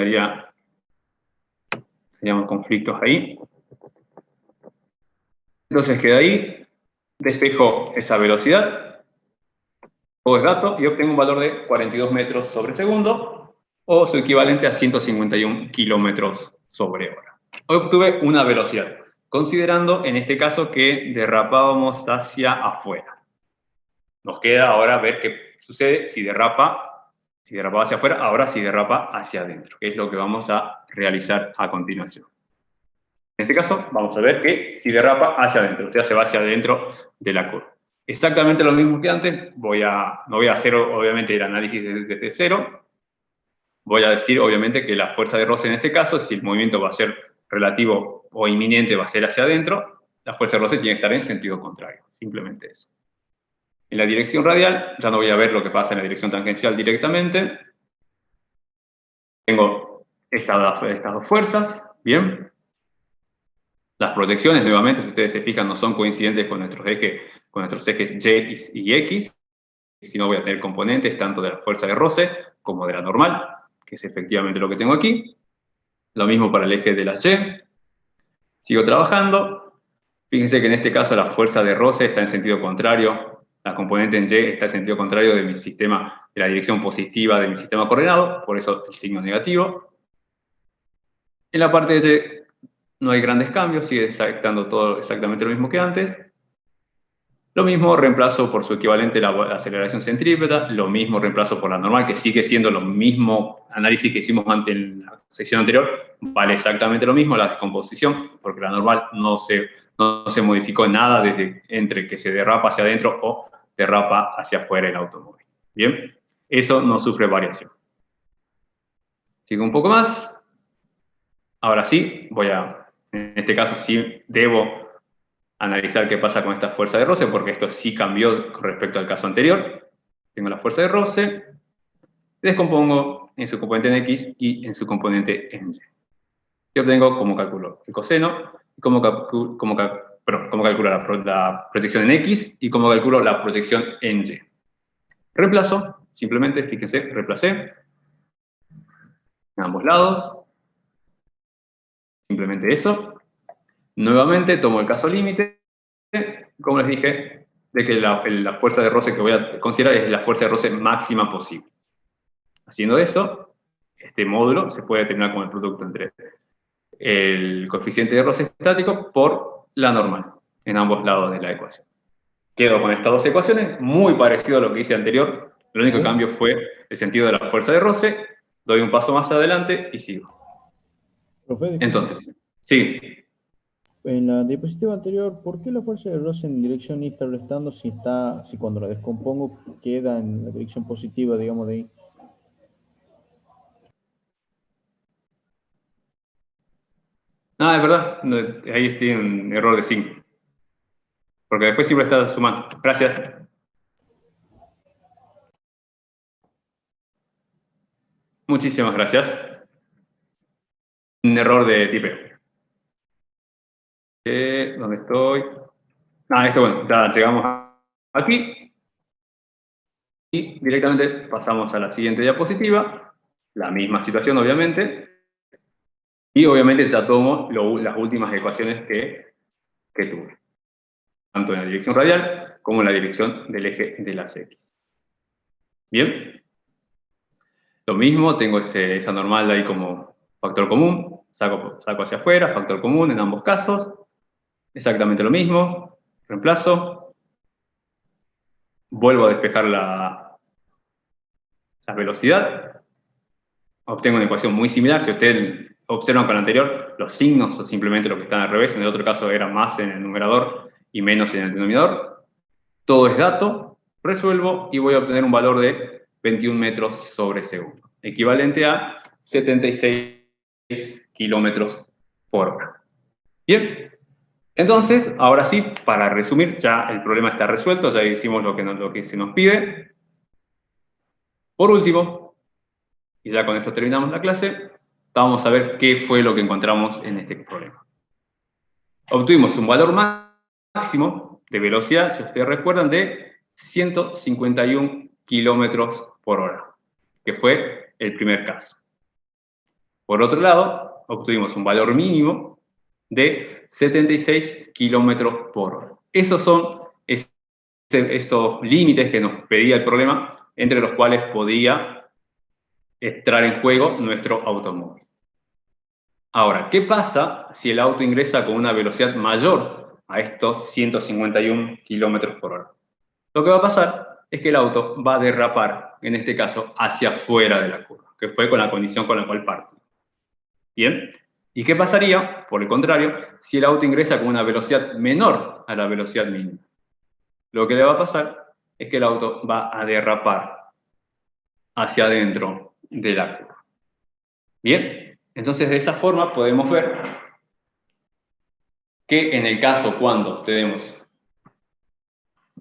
S8: teníamos conflictos ahí. Entonces queda ahí, despejo esa velocidad, o es dato, y obtengo un valor de 42 metros sobre segundo, o su equivalente a 151 kilómetros sobre hora. Obtuve una velocidad, considerando en este caso que derrapábamos hacia afuera. Nos queda ahora ver qué sucede si derrapaba hacia afuera, ahora si derrapa hacia adentro, que es lo que vamos a realizar a continuación. En este caso, vamos a ver que si derrapa hacia adentro, o sea, se va hacia adentro de la curva. Exactamente lo mismo que antes, no voy a hacer obviamente el análisis desde cero, voy a decir obviamente que la fuerza de roce en este caso, si el movimiento va a ser relativo o inminente, va a ser hacia adentro, la fuerza de roce tiene que estar en sentido contrario, simplemente eso. En la dirección radial, ya no voy a ver lo que pasa en la dirección tangencial directamente. Tengo estas dos fuerzas, bien. Las proyecciones, nuevamente, si ustedes se fijan, no son coincidentes con nuestros ejes Y y X, sino voy a tener componentes tanto de la fuerza de roce como de la normal, que es efectivamente lo que tengo aquí. Lo mismo para el eje de la Y. Sigo trabajando. Fíjense que en este caso la fuerza de roce está en sentido contrario. La componente en Y está en sentido contrario de mi sistema, de la dirección positiva de mi sistema coordenado, por eso el signo negativo. En la parte de Y no hay grandes cambios, sigue estando todo exactamente lo mismo que antes. Lo mismo reemplazo por su equivalente la aceleración centrípeta, lo mismo reemplazo por la normal, que sigue siendo lo mismo análisis que hicimos en la sección anterior, vale exactamente lo mismo, la descomposición, porque la normal no se modificó en nada entre que se derrapa hacia adentro o derrapa hacia afuera el automóvil. Bien, eso no sufre variación. Sigo un poco más. Ahora sí, en este caso sí debo analizar qué pasa con esta fuerza de roce, porque esto sí cambió con respecto al caso anterior. Tengo la fuerza de roce, descompongo en su componente en X y en su componente en Y. Y obtengo cómo calculo el coseno, cómo calculo la proyección en X y cómo calculo la proyección en Y. Reemplazo, simplemente, fíjense, reemplacé en ambos lados. Simplemente eso. Nuevamente tomo el caso límite, como les dije, de que la fuerza de roce que voy a considerar es la fuerza de roce máxima posible. Haciendo eso, este módulo se puede determinar como el producto entre el coeficiente de roce estático por la normal, en ambos lados de la ecuación. Quedo con estas dos ecuaciones, muy parecido a lo que hice anterior, el único cambio fue el sentido de la fuerza de roce, doy un paso más adelante y sigo.
S2: Profe,
S8: entonces, sí.
S2: En la diapositiva anterior, ¿por qué la fuerza de roce en dirección Y está restando si cuando la descompongo queda en la dirección positiva, digamos, de ahí?
S8: Es verdad, ahí estoy en un error de signo. Porque después siempre está sumando. Gracias. Muchísimas gracias. Un error de tipeo. ¿Dónde estoy? Esto bueno, ya llegamos aquí. Y directamente pasamos a la siguiente diapositiva. La misma situación, obviamente. Y obviamente ya tomo las últimas ecuaciones que tuve. Tanto en la dirección radial como en la dirección del eje de las X. ¿Bien? Lo mismo, tengo esa normal ahí como factor común, saco hacia afuera, factor común en ambos casos, exactamente lo mismo, reemplazo, vuelvo a despejar la velocidad, obtengo una ecuación muy similar. Si ustedes observan con la anterior, los signos son simplemente lo que están al revés, en el otro caso era más en el numerador y menos en el denominador. Todo es dato, resuelvo y voy a obtener un valor de 21 metros sobre segundo, equivalente a 76 kilómetros por hora. Bien, entonces, ahora sí, para resumir, ya el problema está resuelto, ya hicimos lo que se nos pide. Por último, y ya con esto terminamos la clase, vamos a ver qué fue lo que encontramos en este problema. Obtuvimos un valor máximo de velocidad, si ustedes recuerdan, de 151 kilómetros por hora, que fue el primer caso. Por otro lado, obtuvimos un valor mínimo de 76 kilómetros por hora. Esos son esos límites que nos pedía el problema, entre los cuales podía entrar en juego nuestro automóvil. Ahora, ¿qué pasa si el auto ingresa con una velocidad mayor a estos 151 kilómetros por hora? Lo que va a pasar es que el auto va a derrapar, en este caso, hacia afuera de la curva, que fue con la condición con la cual parte. ¿Bien? ¿Y qué pasaría, por el contrario, si el auto ingresa con una velocidad menor a la velocidad mínima? Lo que le va a pasar es que el auto va a derrapar hacia adentro de la curva. Bien, entonces de esa forma podemos ver que en el caso cuando tenemos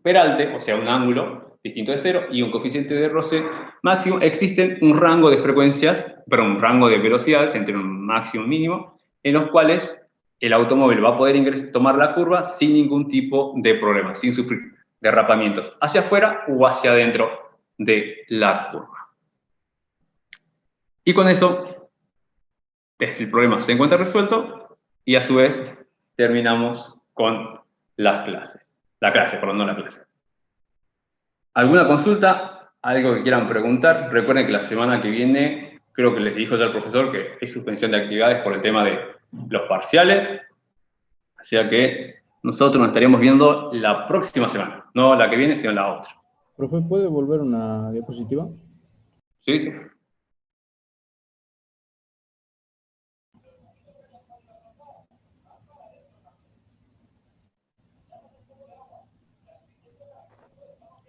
S8: peralte, o sea un ángulo distinto de cero y un coeficiente de roce máximo, existen un rango de frecuencias, perdón, un rango de velocidades entre un máximo y un mínimo, en los cuales el automóvil va a poder tomar la curva sin ningún tipo de problema, sin sufrir derrapamientos hacia afuera o hacia adentro de la curva. Y con eso, el problema se encuentra resuelto y a su vez terminamos con las clases. La clase. ¿Alguna consulta? ¿Algo que quieran preguntar? Recuerden que la semana que viene, creo que les dijo ya el profesor que es suspensión de actividades por el tema de los parciales. Así que nosotros nos estaríamos viendo la próxima semana. No la que viene, sino la otra.
S2: Profe, ¿puede volver una diapositiva?
S8: Sí, sí.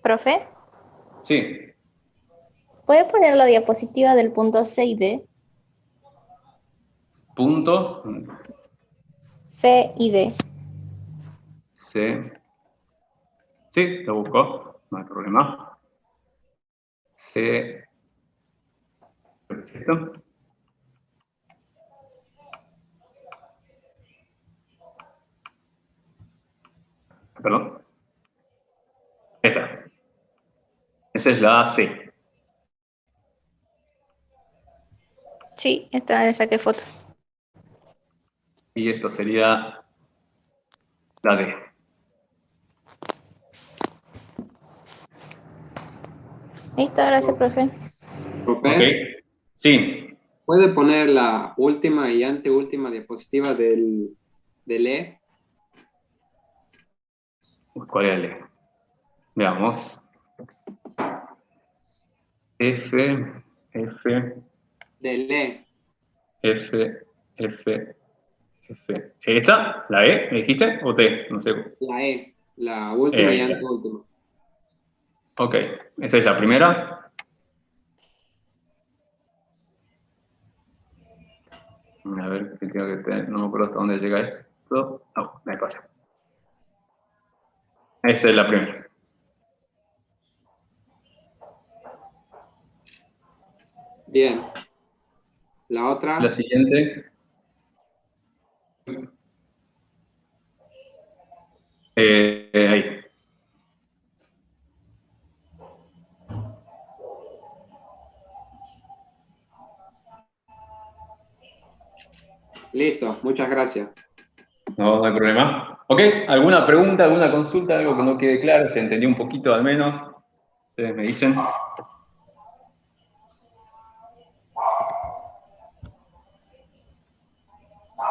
S11: Profe,
S8: Sí.
S11: ¿puede poner la diapositiva del punto C y D?
S8: Punto.
S11: C y D.
S8: C. Sí, lo busco. No hay problema. C. Perfecto. Perdón. Esta. Esa es la C.
S11: Sí, esta le saqué foto.
S8: Y esto sería la D.
S11: Listo, gracias, profe.
S12: Profe,
S8: Ok. Sí.
S12: ¿puede poner la última y anteúltima diapositiva del E?
S8: ¿Cuál es el E? Veamos. F.
S12: Del E.
S8: F. ¿Esta? ¿La E? ¿Me dijiste? ¿O T? No sé.
S12: La E. La última y anteúltima.
S8: Ok. Esa es la primera. A ver, que tengo que tener. No me acuerdo hasta dónde llega esto. No, me pasa. Esa es la primera.
S12: Bien. La otra.
S8: La siguiente. Ahí.
S12: Listo, muchas gracias.
S8: No, no hay problema. Ok, ¿alguna pregunta, alguna consulta, algo que no quede claro? ¿Se entendió un poquito al menos? Ustedes me dicen.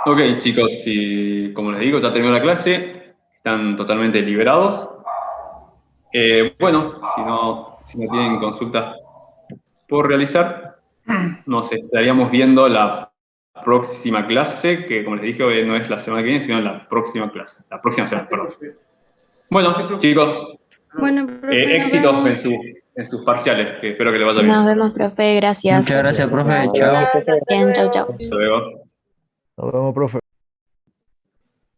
S8: Ok, chicos, si, como les digo, ya terminó la clase, están totalmente liberados. Bueno, si no tienen consultas por realizar, nos estaríamos viendo la próxima clase, que como les dije, hoy no es la semana que viene, sino la próxima clase, la próxima semana, perdón. Bueno, chicos,
S5: Bueno, profe, nos
S8: éxitos
S5: vemos.
S8: en sus parciales, que espero que les vaya bien.
S5: Nos vemos, profe, gracias.
S3: Muchas gracias, profe. Chao.
S5: Bien, chau, chau.
S8: Hasta luego.
S13: Nos vemos, profe.